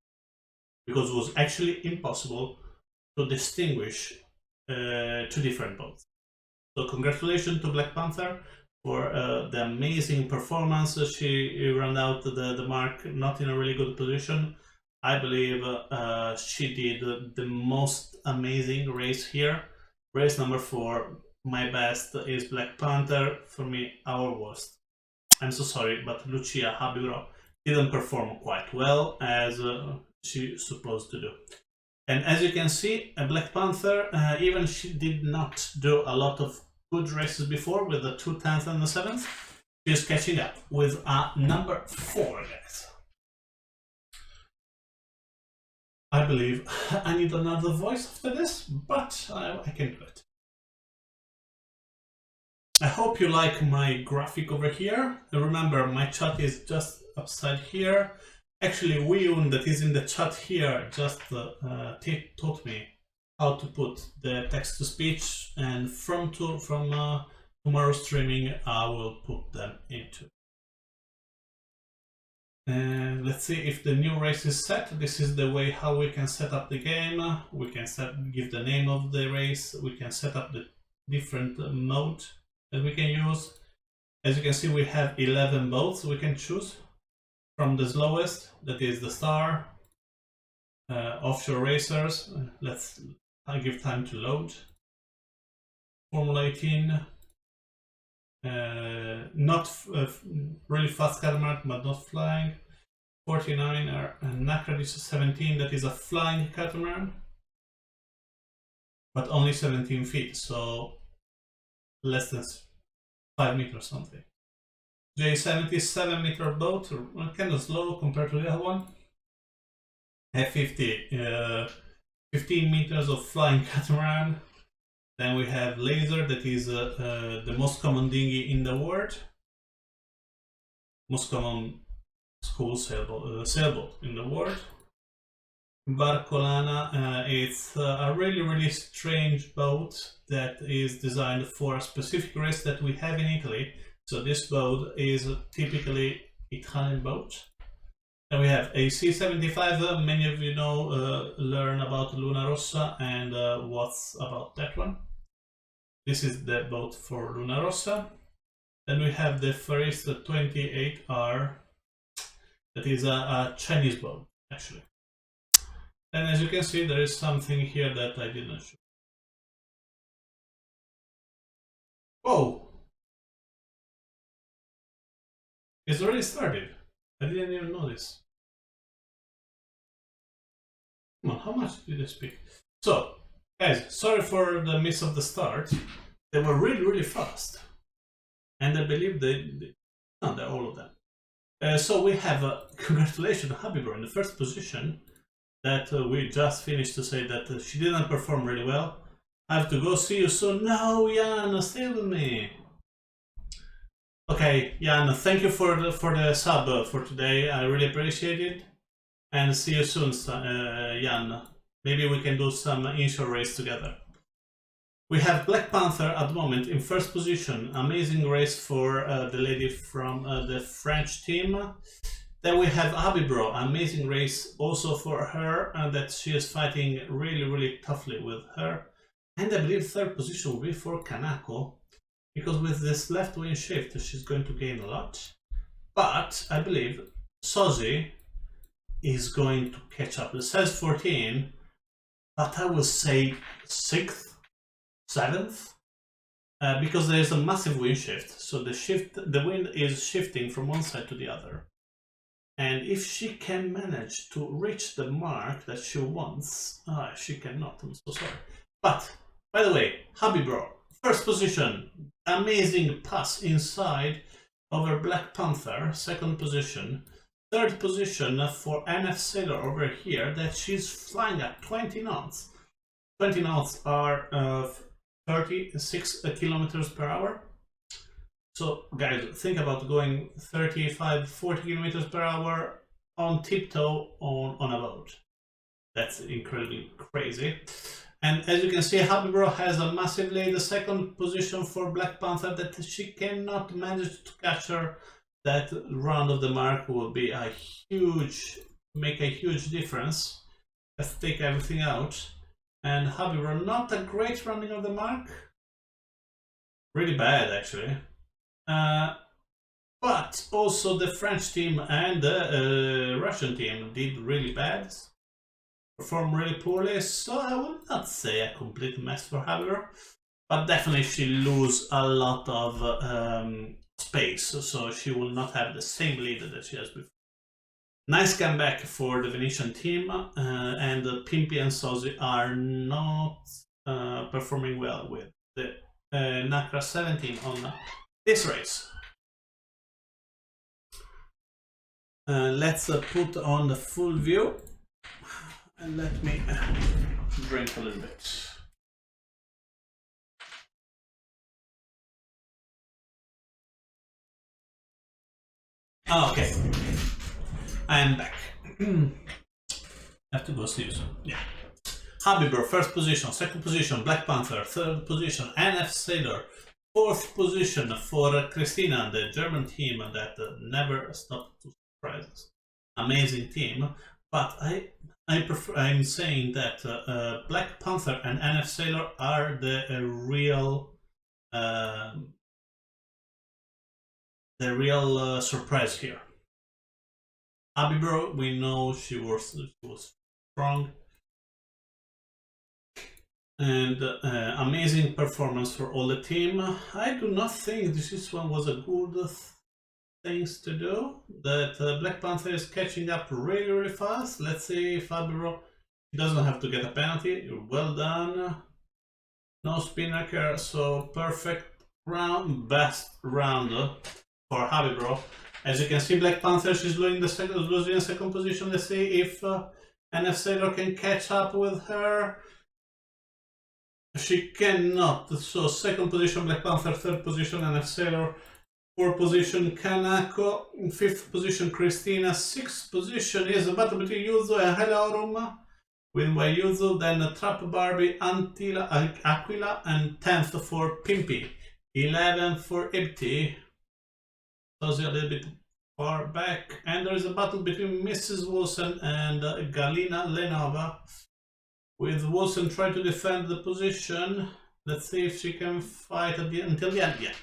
because it was actually impossible to distinguish two different boats. So congratulations to Black Panther for the amazing performance. She ran out the mark not in a really good position. I believe she did the most amazing race here. Race number 4, my best is Black Panther, for me our worst. I'm so sorry, but Lucia Habibro didn't perform quite well as she's supposed to do. And as you can see, Black Panther, even she did not do a lot of good races before with the 2 10th and the 7th. She's catching up with a number 4, guys. I believe I need another voice after this, but I can do it. I hope you like my graphic over here. Remember, my chat is just upside here. Actually, Wiyun that is in the chat here just taught me how to put the text-to-speech, and from tomorrow streaming I will put them into. And let's see if the new race is set. This is the way how we can set up the game. We can give the name of the race. We can set up the different mode that we can use. As you can see, we have 11 boats we can choose from the slowest, that is the Star, offshore racers. I give time to load. Formula 18, not really fast catamaran, but not flying. 49 are Nacra 17, that is a flying catamaran, but only 17 feet, so less than 5 meters something. J70 7-meter boat, kind of slow compared to the other one. F50, 15 meters of flying catamaran. Then we have Laser, that is the most common dinghy in the world. Most common school sailboat in the world. Barcolana, it's a really strange boat that is designed for a specific race that we have in Italy. So this boat is a typically Italian boat. Then we have a C75. Many of you know, learn about Luna Rossa and what's about that one. This is the boat for Luna Rossa. Then we have the Ferris 28R. That is a Chinese boat, actually. And as you can see, there is something here that I didn't show. Whoa! It's already started. I didn't even notice. Come on, how much did I speak? So, guys, sorry for the miss of the start. They were really fast. And I believe they're all of them. So we have, congratulations to Habibro in the first position. That we just finished to say that she didn't perform really well. I have to go, see you soon. No, Jan, stay with me. Okay, Jan, thank you for the sub for today. I really appreciate it. And see you soon, Jan. Maybe we can do some inshore race together. We have Black Panther at the moment in first position. Amazing race for the lady from the French team. Then we have Habibro, amazing race also for her, and that she is fighting really toughly with her. And I believe third position will be for Kanako, because with this left wing shift, she's going to gain a lot. But I believe Sozi is going to catch up. It says 14, but I will say 6th, 7th, because there is a massive wind shift. So the wind is shifting from one side to the other. And if she can manage to reach the mark that she wants, she cannot, I'm so sorry. But, by the way, Habibro, first position, amazing pass inside over Black Panther, second position. Third position for NF Sailor over here, that she's flying at 20 knots. 20 knots are 36 kilometers per hour. So guys, think about going 35, 40 kilometers per hour on tiptoe on a boat. That's incredibly crazy. And as you can see, Habibro has a massive lead. The second position for Black Panther, that she cannot manage to catch her. That round of the mark will be a make a huge difference. Let's take everything out. And Habibro, not a great rounding of the mark. Really bad, actually. But also the French team and the Russian team did really bad, performed really poorly, so I would not say a complete mess for Habibro, but definitely she lose a lot of space, so she will not have the same lead that she has before. Nice comeback for the Venetian team, and Pimpy and Sozi are not performing well with the Nacra 17 on this race. Let's put on the full view and let me drink a little bit. Okay, I am back. I have to go snooze. Yeah. Habibro, first position. Second position, Black Panther. Third position, NF Sailor. Fourth position for Christina, the German team that never stopped to surprise us. Amazing team, but I'm saying that Black Panther and NF Sailor are the real surprise here. Habibro, we know she was strong. And amazing performance for all the team. I do not think this one was a good things to do. That Black Panther is catching up really fast. Let's see if Habibro doesn't have to get a penalty. Well done. No spinnaker, so perfect round, best round for Habibro. As you can see, Black Panther, she's losing the second position. Let's see if NF Sailor can catch up with her. She cannot. So second position Black Panther, third position NF Sailor, fourth position Kanako, fifth position Christina, sixth position is a battle between Yuzu and Helaurum, win by Yuzu, then Trap Barbie, Antila, Aquila, and 10th for Pimpy, 11 for Ibti. Sozi a little bit far back, and there is a battle between Mrs. Wilson and Galina Lenova, with Wilson trying to defend the position. Let's see if she can fight until the end. Yeah.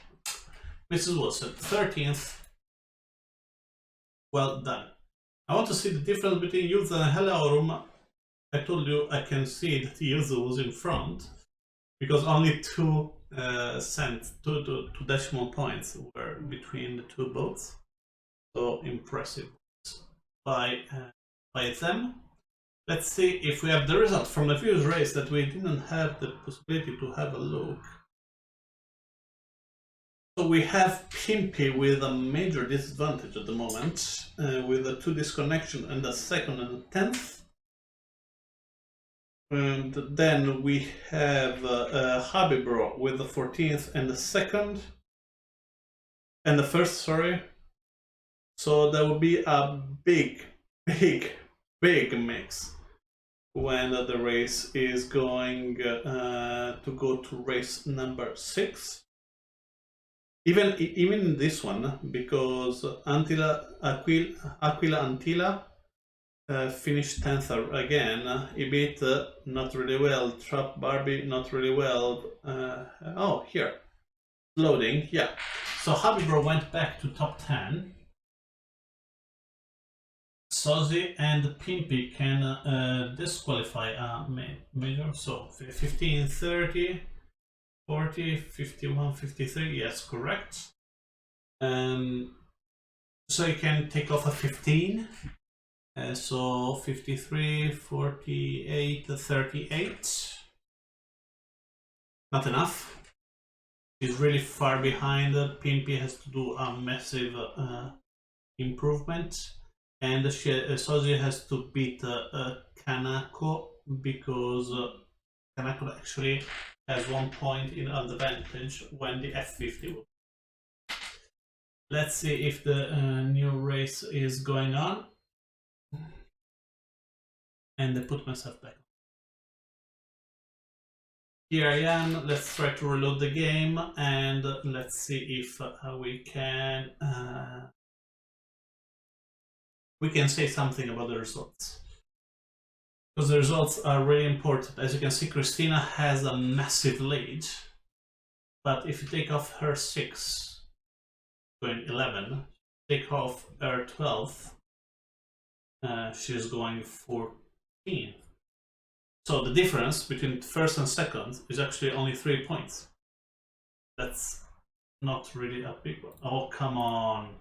Mrs. Wilson, 13th. Well done. I want to see the difference between Yuzu and Helaurum. I told you I can see that Yuzu was in front because only two decimal points were between the two boats. So impressive by them. Let's see if we have the result from the previous race that we didn't have the possibility to have a look. So we have Pimpy with a major disadvantage at the moment, with a 2 disconnection and the second and the 10th. And then we have Habibro with the 14th and the second, and the first, sorry. So there will be a big mix when the race is going to go to race number 6. Even in this one, because Aquila Antila finished 10th again. He beat not really well. Trap Barbie not really well. Oh, here. Loading, yeah. So Habibro went back to top 10. Sozi and Pimpy can disqualify a major. So 15, 30, 40, 51, 53. Yes, correct. So you can take off a 15. So 53, 48, 38. Not enough. He's really far behind. Pimpy has to do a massive improvement. And Sozi has to beat Kanako because Kanako actually has 1 point in advantage when the F50 will. Let's see if the new race is going on. And I put myself back. Here I am. Let's try to reload the game and let's see if we can say something about the results. Because the results are really important. As you can see, Christina has a massive lead. But if you take off her 6, going 11, take off her 12, she's going 14. So the difference between first and second is actually only 3 points. That's not really a big one. Oh, come on.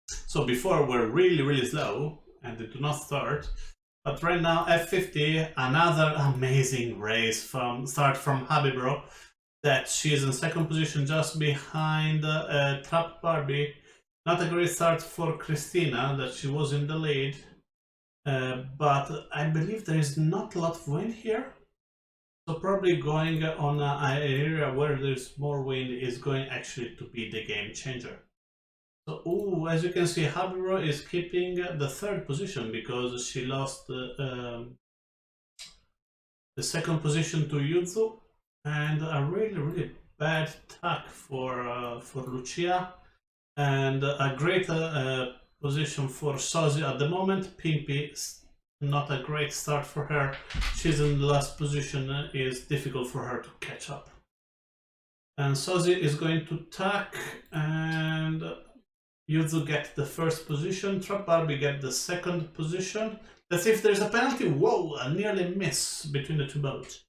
So before we're really slow and they do not start. But right now F50, another amazing race start from Habibro, that she is in second position just behind Trap Barbie. Not a great start for Christina, that she was in the lead. But I believe there is not a lot of wind here. So probably going on an area where there's more wind is going actually to be the game changer. So, as you can see, Habibro is keeping the third position because she lost the second position to Yuzu, and a really bad tack for Lucia, and a great position for Sozi at the moment. Pimpy, not a great start for her. She's in the last position. It's difficult for her to catch up. And Sozi is going to tack, and Yuzu get the first position. Trap Barbie get the second position. Let's see if there's a penalty. Whoa, a nearly miss between the two boats.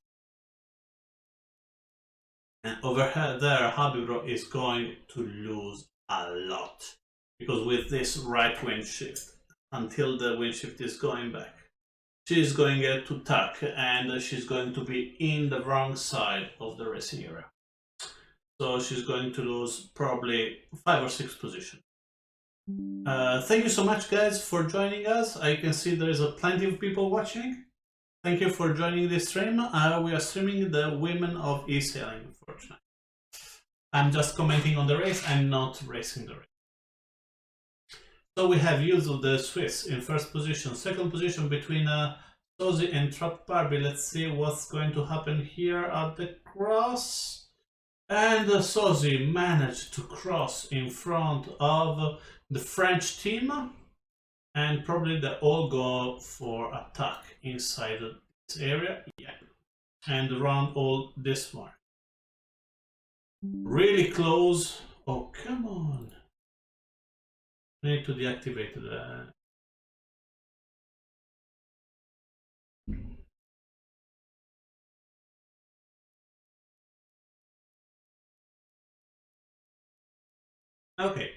And over there, Habibro is going to lose a lot. Because with this right wind shift, until the wind shift is going back, she's going to tack and she's going to be in the wrong side of the racing area. So she's going to lose probably 5 or 6 positions. Thank you so much, guys, for joining us. I can see there is plenty of people watching. Thank you for joining this stream. We are streaming the women of eSailing, unfortunately. I'm just commenting on the race. I'm not racing the race. So we have Yuzu, the Swiss, in first position. Second position between Sozi and Trap Barbie. Let's see what's going to happen here at the cross. And Sozi managed to cross in front of the French team, and probably they all go for attack inside this area, yeah, and around all this mark. Really close. Oh, come on. I need to deactivate the... Okay.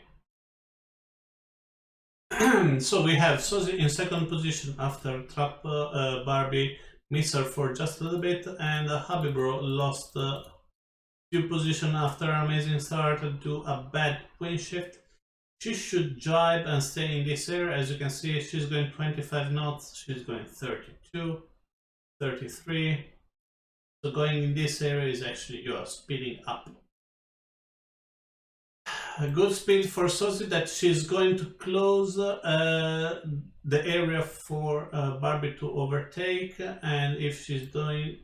So we have Sozi in second position after Trap Barbie missed her for just a little bit, and Habibro lost a few positions after an amazing start to a bad wind shift. She should jibe and stay in this area. As you can see, she's going 25 knots, she's going 32, 33. So going in this area is actually, you are speeding up. A good speed for Sozi, that she's going to close the area for Barbie to overtake, and if she's doing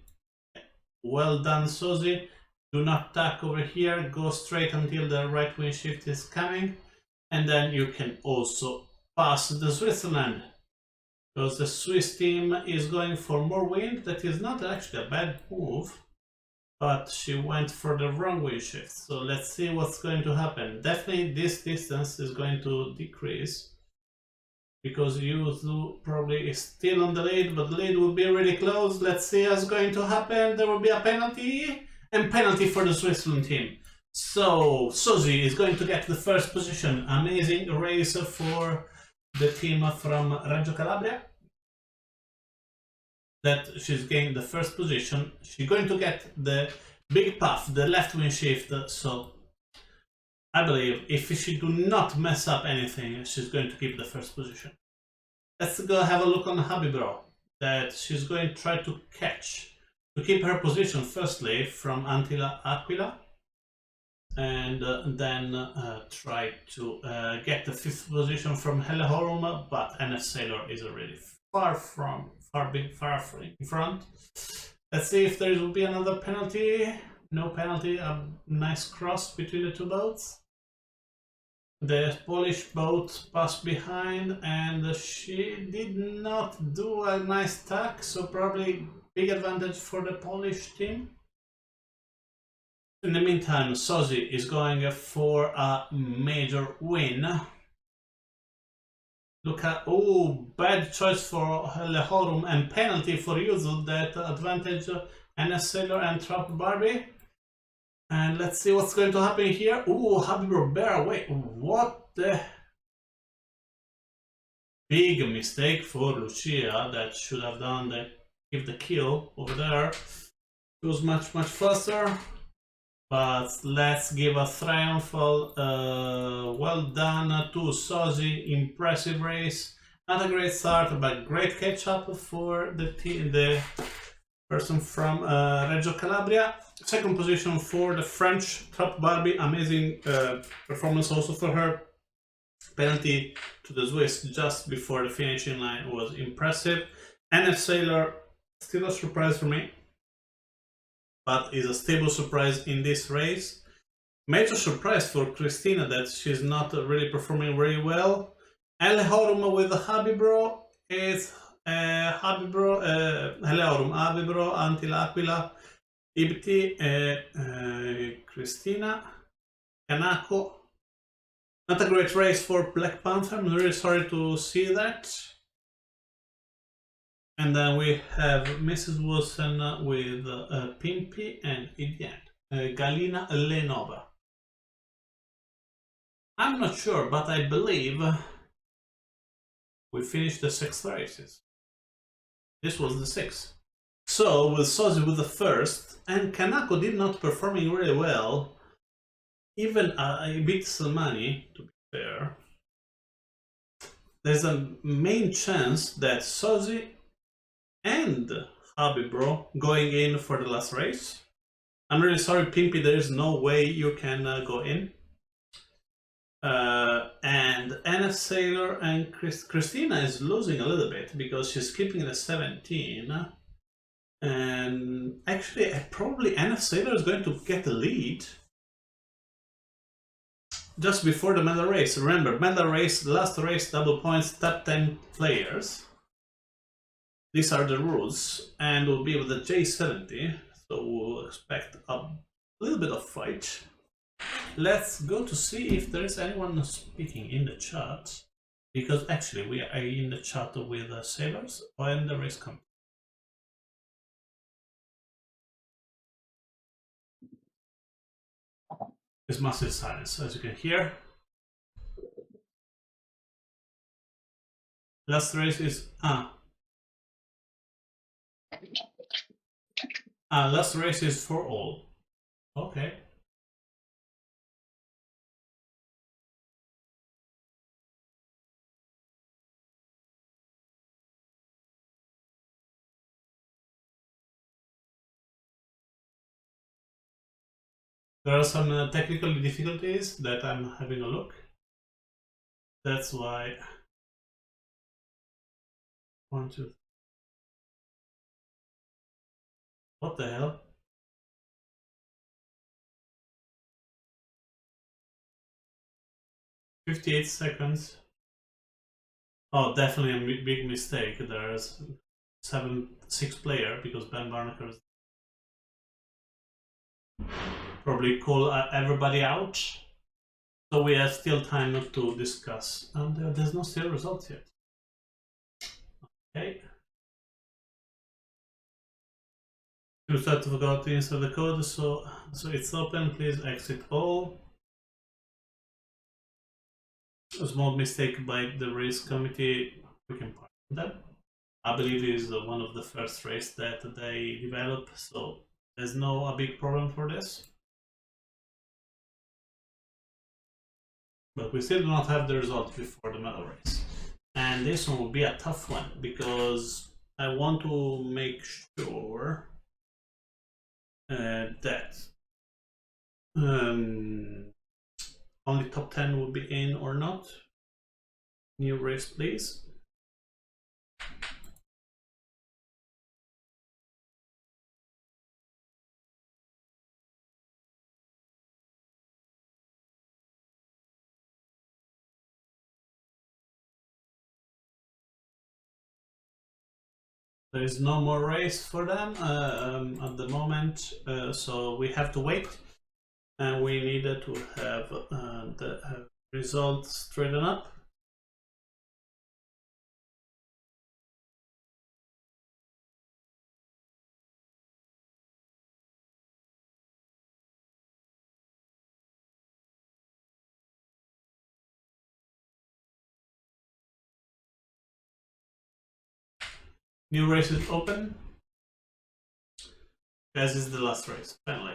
well done, Sozi, do not tack over here, go straight until the right wind shift is coming, and then you can also past the Switzerland, because the Swiss team is going for more wind. That is not actually a bad move, but she went for the wrong wind shift. So let's see what's going to happen. Definitely this distance is going to decrease, because Yuzu probably is still on the lead, but the lead will be really close. Let's see what's going to happen. There will be a penalty, and penalty for the Switzerland team. So Sozi is going to get the first position. Amazing race for the team from Reggio Calabria. That she's gained the first position. She's going to get the big puff, the left wing shift. So I believe if she do not mess up anything, she's going to keep the first position. Let's go have a look on Habibro, that she's going to try to catch, to keep her position firstly from Antilla Aquila, and then try to get the 5th position from Helleholm, but NF Sailor is already far in front. Let's see if there will be another penalty. No penalty, a nice cross between the two boats. The Polish boat passed behind, and she did not do a nice tack, so probably big advantage for the Polish team. In the meantime, Sozi is going for a major win. Look at, oh, bad choice for Lehorum and penalty for Yuzu, that advantage NS Sailor and Trap Barbie. And let's see what's going to happen here. Oh, Habibro bear away. What the big mistake for Lucia, that should have done give the kill over there. It was much faster. But let's give a triumphal well done to Sozi. Impressive race. Not a great start, but great catch up for the team, the person from Reggio Calabria. Second position for the French Top Barbie. Amazing performance also for her. Penalty to the Swiss just before the finishing line was impressive. NF Sailor, still a surprise for me, but is a stable surprise in this race. Major surprise for Christina that she's not really performing very well. Helleholm with Habibro is Helleholm, Habibro, Antilla Aquila, Ibti, Christina, Kanako. Not a great race for Black Panther. I'm really sorry to see that. And then we have Mrs. Wilson with Pimpy and Galina Lenova. I'm not sure, but I believe we finished the 6 races. This was the 6th. So with Sozi with the first, and Kanako did not performing really well. Even a bit Salmani, to be fair. There's a main chance that Sozi and Habibro going in for the last race. I'm really sorry, Pimpy, there is no way you can go in. And NF Sailor and Christina is losing a little bit because she's keeping the 17. And actually, probably NF Sailor is going to get the lead just before the medal race. Remember, medal race, last race, double points, top 10 players. These are the rules, and we'll be with the J70, so we'll expect a little bit of fight. Let's go to see if there is anyone speaking in the chat, because actually we are in the chat with sailors and the race company. It's massive silence, as you can hear. Last race is last race is for all. Okay. There are some technical difficulties that I'm having a look. That's why. 1, 2. What the hell? 58 seconds. Oh, definitely a big mistake. There's 6 player because Ben Barnaker probably call everybody out. So we have still time to discuss. And there's no still results yet. Okay. You start to forgot to insert the code, so it's open. Please exit all. A small mistake by the race committee. We can pardon them. I believe it is one of the first race that they develop, so there's no a big problem for this. But we still do not have the result before the medal race. And this one will be a tough one because I want to make sure that only top 10 will be in or not. New race, please. There is no more race for them at the moment, so we have to wait. And we needed to have the results straightened up. New race is open. As is the last race, finally.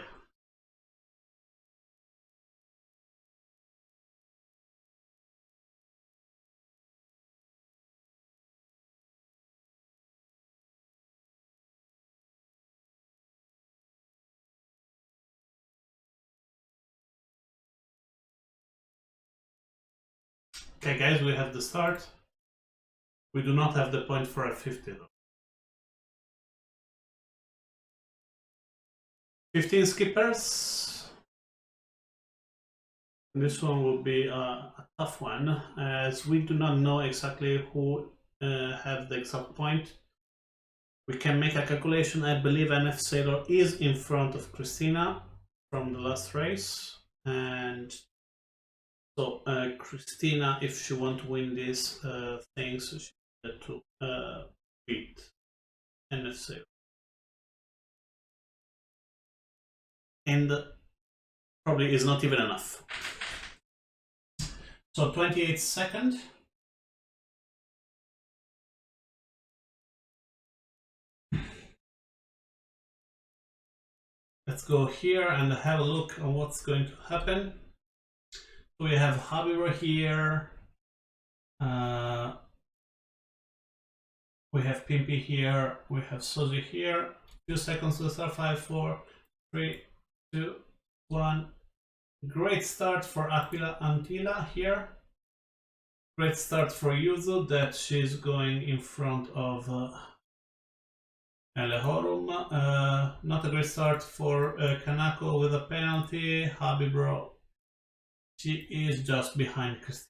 Okay, guys, we have the start. We do not have the point for F50 though. 15 skippers. This one will be a tough one, as we do not know exactly who have the exact point. We can make a calculation. I believe NF Sailor is in front of Christina from the last race, and so Christina, if she want to win these things, she had to beat NF Sailor. And probably is not even enough. So 28 seconds. Let's go here and have a look on what's going to happen. So we have Habiro here. We have Pimpy here. We have Sozi here. 2 seconds to start. 5, 4, 3, 2, 1. Great start for Aquila Antila here. Great start for Yuzu that she's going in front of Elehorum. Not a great start for Kanako with a penalty. Habibro, she is just behind Christina.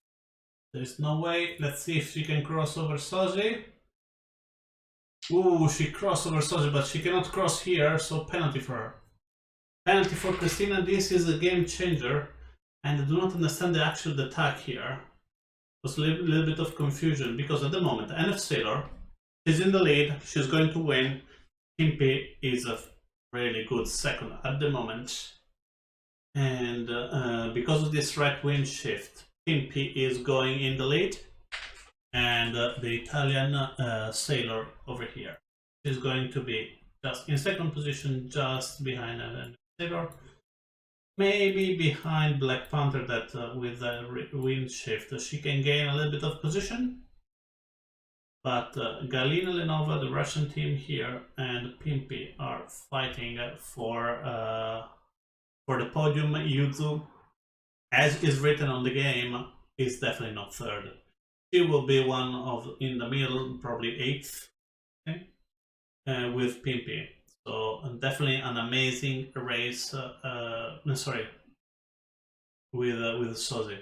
There's no way. Let's see if she can cross over Soji. Ooh, she crossed over Soji, but she cannot cross here, so penalty for her. Penalty for Christina. This is a game changer, and I do not understand the actual attack here. There's a little bit of confusion because at the moment, NF Sailor is in the lead. She's going to win. Pimpy is a really good second at the moment, and because of this right wing shift, Pimpy is going in the lead, and the Italian Sailor over here is going to be just in second position, just behind NF Sailor. Maybe behind Black Panther, that with the wind shift she can gain a little bit of position. But Galina Lenova, the Russian team here, and Pimpy are fighting for the podium. Yuzu, as is written on the game, is definitely not third. She will be one of in the middle, probably 8th, okay? With Pimpy. So definitely an amazing race. Sorry, with Sozi.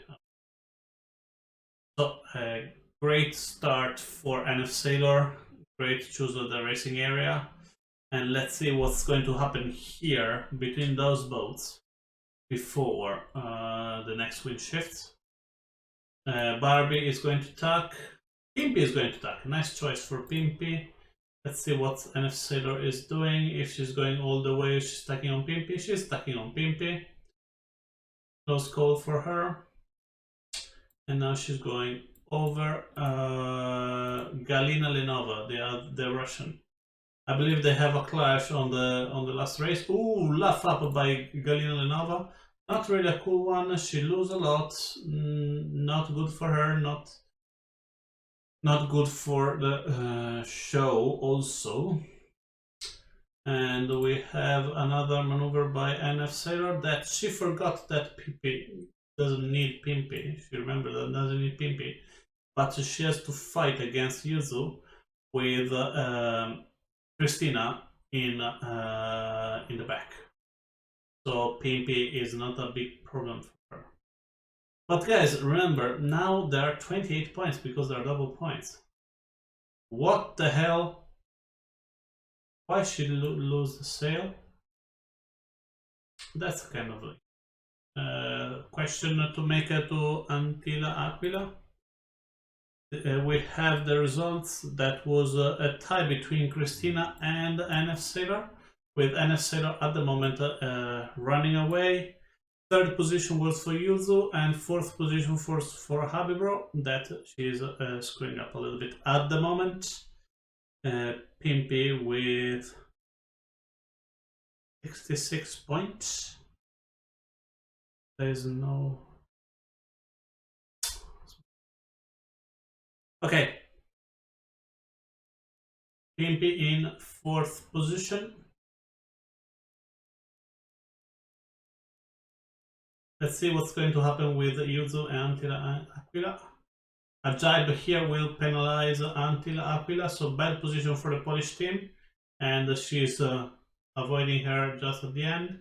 So Great start for NF Sailor. Great choose of the racing area. And let's see what's going to happen here between those boats before the next wind shifts. Barbie is going to attack. Pimpy is going to attack. Nice choice for Pimpy. Let's see what NF Sailor is doing. If she's going all the way, she's attacking on Pimpy. She's attacking on Pimpy. Close call for her. And now she's going over Galina Lenova, the Russian. I believe they have a clash on the last race. Ooh, laugh up by Galina Lenova. Not really a cool one. She loses a lot. Not good for her. Not good for the show also. And we have another maneuver by NF Sailor that she forgot that Pimpy doesn't need Pimpy. She remembered that doesn't need Pimpy. But she has to fight against Yuzu with Christina in the back. So Pimpy is not a big problem for her. But guys, remember, now there are 28 points because there are double points. What the hell? Why should lose the sail? That's kind of a question to make to Antilla Aquila. We have the results. That was a tie between Christina and NF Sailor, with NF Sailor at the moment running away. Third position was for Yuzu, and fourth position for Habibro, that she is screwing up a little bit at the moment. Pimpy with 66 points. There is no... Okay. Pimpy in fourth position. Let's see what's going to happen with Yuzu and Antilla Aquila. A jibe here will penalize Antilla Aquila, so bad position for the Polish team, and she's avoiding her just at the end.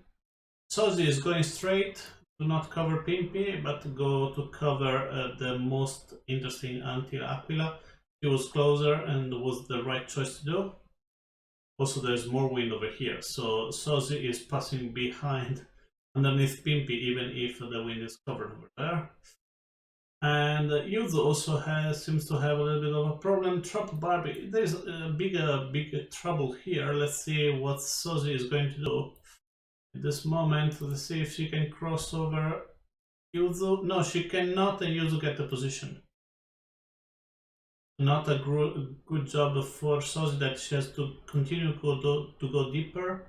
Sozi is going straight to not cover Pimpy, but to go to cover the most interesting Antilla Aquila. She was closer and was the right choice to do. Also, there's more wind over here, so Sozi is passing behind underneath Pimpy, even if the wind is covered over there. And Yuzu also seems to have a little bit of a problem. Trap Barbie, there's a big trouble here. Let's see what Sozi is going to do. At this moment, let's see if she can cross over Yuzu. No, she cannot, and Yuzu get the position. Not a good job for Sozi, that she has to continue to go deeper.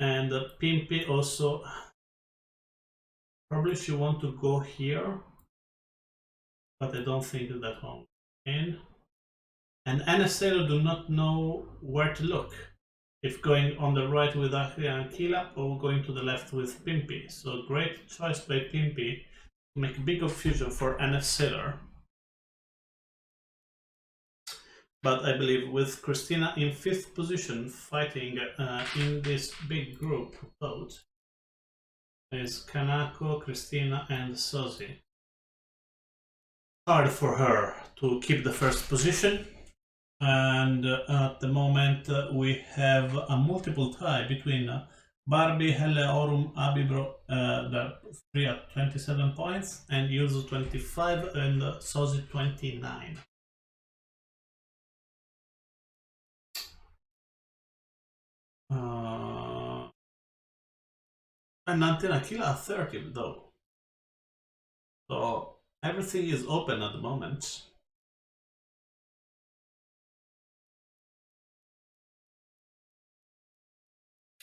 And Pimpy also, probably she want to go here, but I don't think that one can. And NF Sailor do not know where to look, if going on the right with Aquila or going to the left with Pimpy. So great choice by Pimpy to make big confusion for NF Sailor. But I believe with Christina in fifth position, fighting in this big group boat, is Kanako, Christina, and Sozi. Hard for her to keep the first position, and at the moment we have a multiple tie between Barbie, Helle, Aurum, Abibro, the three at 27 points, and Yuzu 25 and Sozi 29. And Antilla Aquila 30 though. So everything is open at the moment.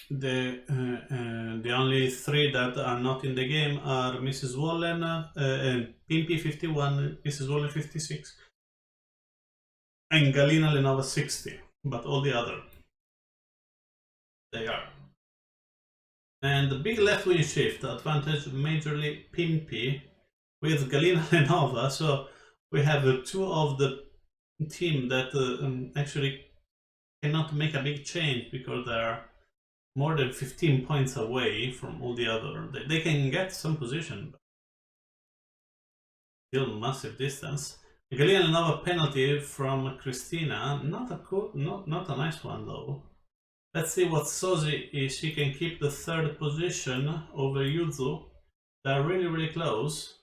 The only three that are not in the game are Mrs. Wallen and Pimpy 51, Mrs. Wallen 56, and Galina Lenova 60. But all the other, they are. And the big left wing shift advantage majorly Pimpy with Galina Lenova. So we have two of the team that actually cannot make a big change because they are more than 15 points away from all the other. They can get some position, but still massive distance. Galina Nova penalty from Cristina. Not a nice one though. Let's see what Sozi is. She can keep the third position over Yuzu. They're really close.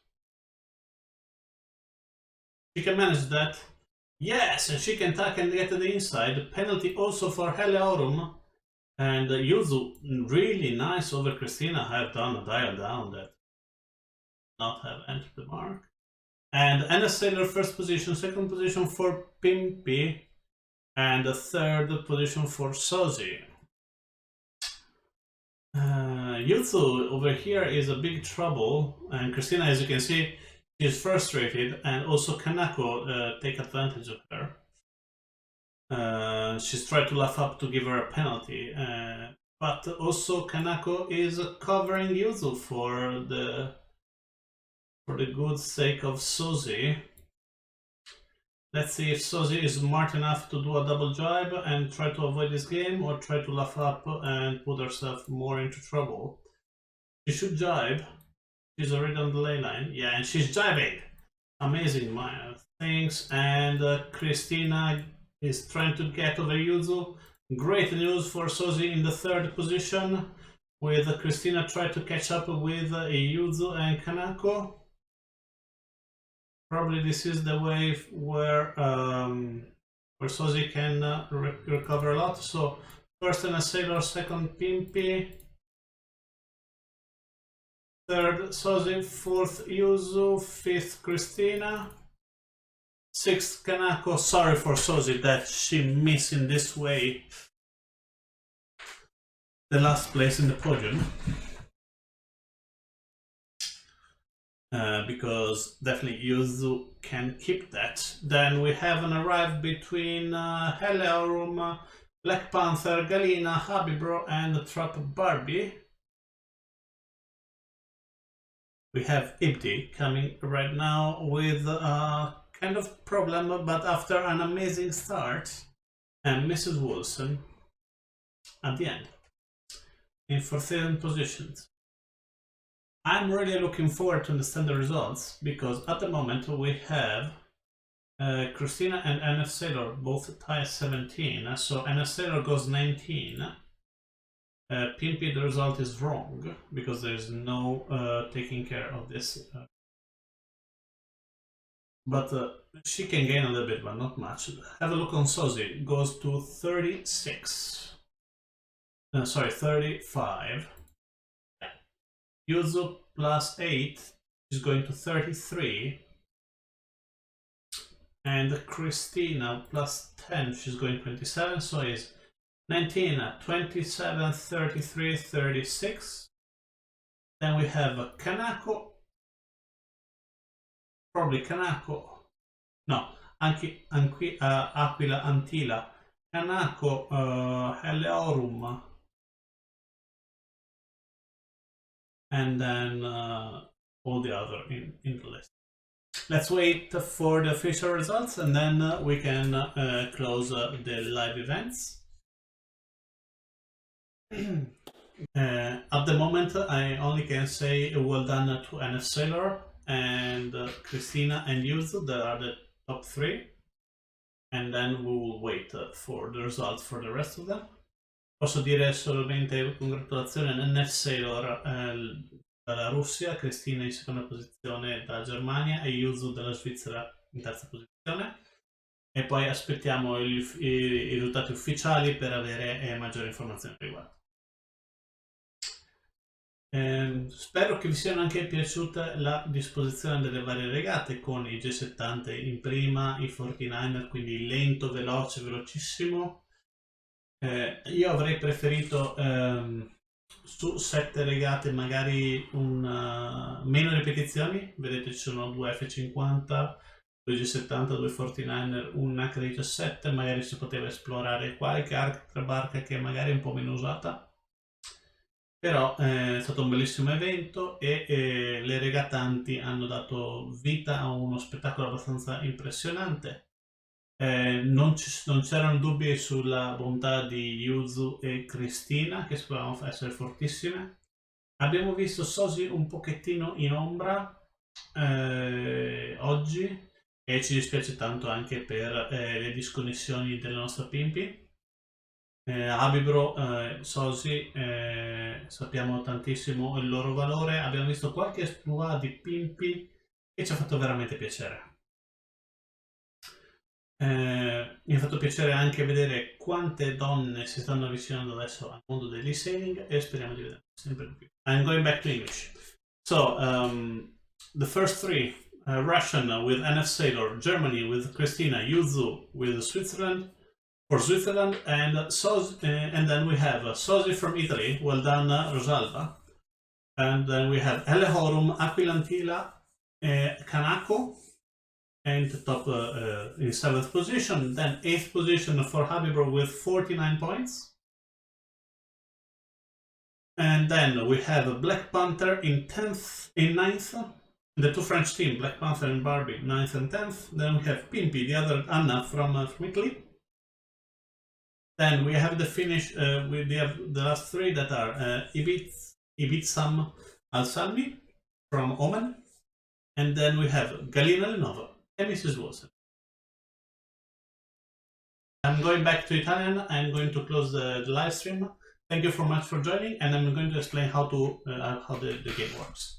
She can manage that. Yes, and she can tack and get to the inside. Penalty also for Heliaurum. And Yuzu, really nice over Cristina. Have done a dial down that not have entered the mark. And Anna Sailor first position, second position for Pimpy, and the third position for Sozi. Yuzu over here is a big trouble, and Cristina, as you can see, is frustrated, and also Kanako take advantage of her. She's tried to laugh up to give her a penalty, but also Kanako is covering Yuzu for the good sake of Sozi. Let's see if Sozi is smart enough to do a double jibe and try to avoid this game, or try to laugh up and put herself more into trouble. She should jibe. She's already on the ley line. Yeah, and she's jibing. Amazing things. And Cristina is trying to get over Yuzu. Great news for Sozi in the third position, with Cristina trying to catch up with Yuzu and Kanako. Probably this is the way where Sozi can recover a lot. So first Anna Sailor, second Pimpy, third Sozi, fourth Yuzu, fifth Cristina, sixth Kanako. Sorry for Sozi that she missed in this way the last place in the podium. Because definitely Yuzu can keep that. Then we have an arrive between Heliaurum, Black Panther, Galina, Habibro, and Trap Barbie. We have Ibdi coming right now with a kind of problem, but after an amazing start, and Mrs. Wilson at the end in 14th positions. I'm really looking forward to understand the results, because at the moment we have Cristina and NF Sailor both tie 17, so NF Sailor goes 19. Pimpy, the result is wrong, because there's no taking care of this. But she can gain a little bit, but not much. Have a look on Sozi, goes to 36. Sorry, 35. Yuzu plus 8 is going to 33, and Cristina plus 10, she's going 27, so is 19, 27, 33, 36. Then we have Kanako, probably Kanako, no, Aquila Antila, Kanako, Heliaurum, and then all the other in the list. Let's wait for the official results, and then we can close the live events. At the moment, I only can say well done to NF Sailor and Cristina and Yuzu, that are the top 3, and then we will wait for the results for the rest of them. Posso dire solamente congratulazioni a NF Sailor dalla Russia, Cristina in seconda posizione dalla Germania e Yuzu dalla Svizzera in terza posizione, e poi aspettiamo i risultati ufficiali per avere maggiori informazioni al riguardo. Spero che vi siano anche piaciute la disposizione delle varie regate, con i G70 in prima, i 49er, quindi lento, veloce, velocissimo. Io avrei preferito su 7 regate magari meno ripetizioni. Vedete, ci sono 2 F50, 2 G70, 2 49er, un Nacra 17. Magari si poteva esplorare qualche altra barca che magari è un po' meno usata, però è stato un bellissimo evento, e le regatanti hanno dato vita a uno spettacolo abbastanza impressionante. Non c'erano dubbi sulla bontà di Yuzu e Cristina, che sapevamo essere fortissime. Abbiamo visto Sozi un pochettino in ombra oggi, e ci dispiace tanto anche per le disconnessioni della nostra Pimpi. Abibro, Sosi, sappiamo tantissimo il loro valore, abbiamo visto qualche esploit di Pimpi che ci ha fatto veramente piacere. Mi ha fatto piacere anche vedere quante donne si stanno avvicinando adesso al mondo dell'e-sailing e speriamo di vedere sempre di più. I'm going back to English. So, the first three, Russian with NF Sailor, Germany with Christina, Yuzu with Switzerland, for Switzerland, and then we have Sosi from Italy, well done Rosalba, and then we have Elehorum, Aquilantila, Kanako, and top in 7th position. Then 8th position for Habibro with 49 points. And then we have Black Panther in 9th. The two French team, Black Panther and Barbie, 9th and 10th. Then we have Pimpi, the other Anna from Italy. Then we have the finish with the last three that are Ibitsam Al-Salmi from Oman. And then we have Galina Lenova and Mrs. Wilson. I'm going back to Italian. I'm going to close the live stream. Thank you so much for joining, and I'm going to explain how the game works.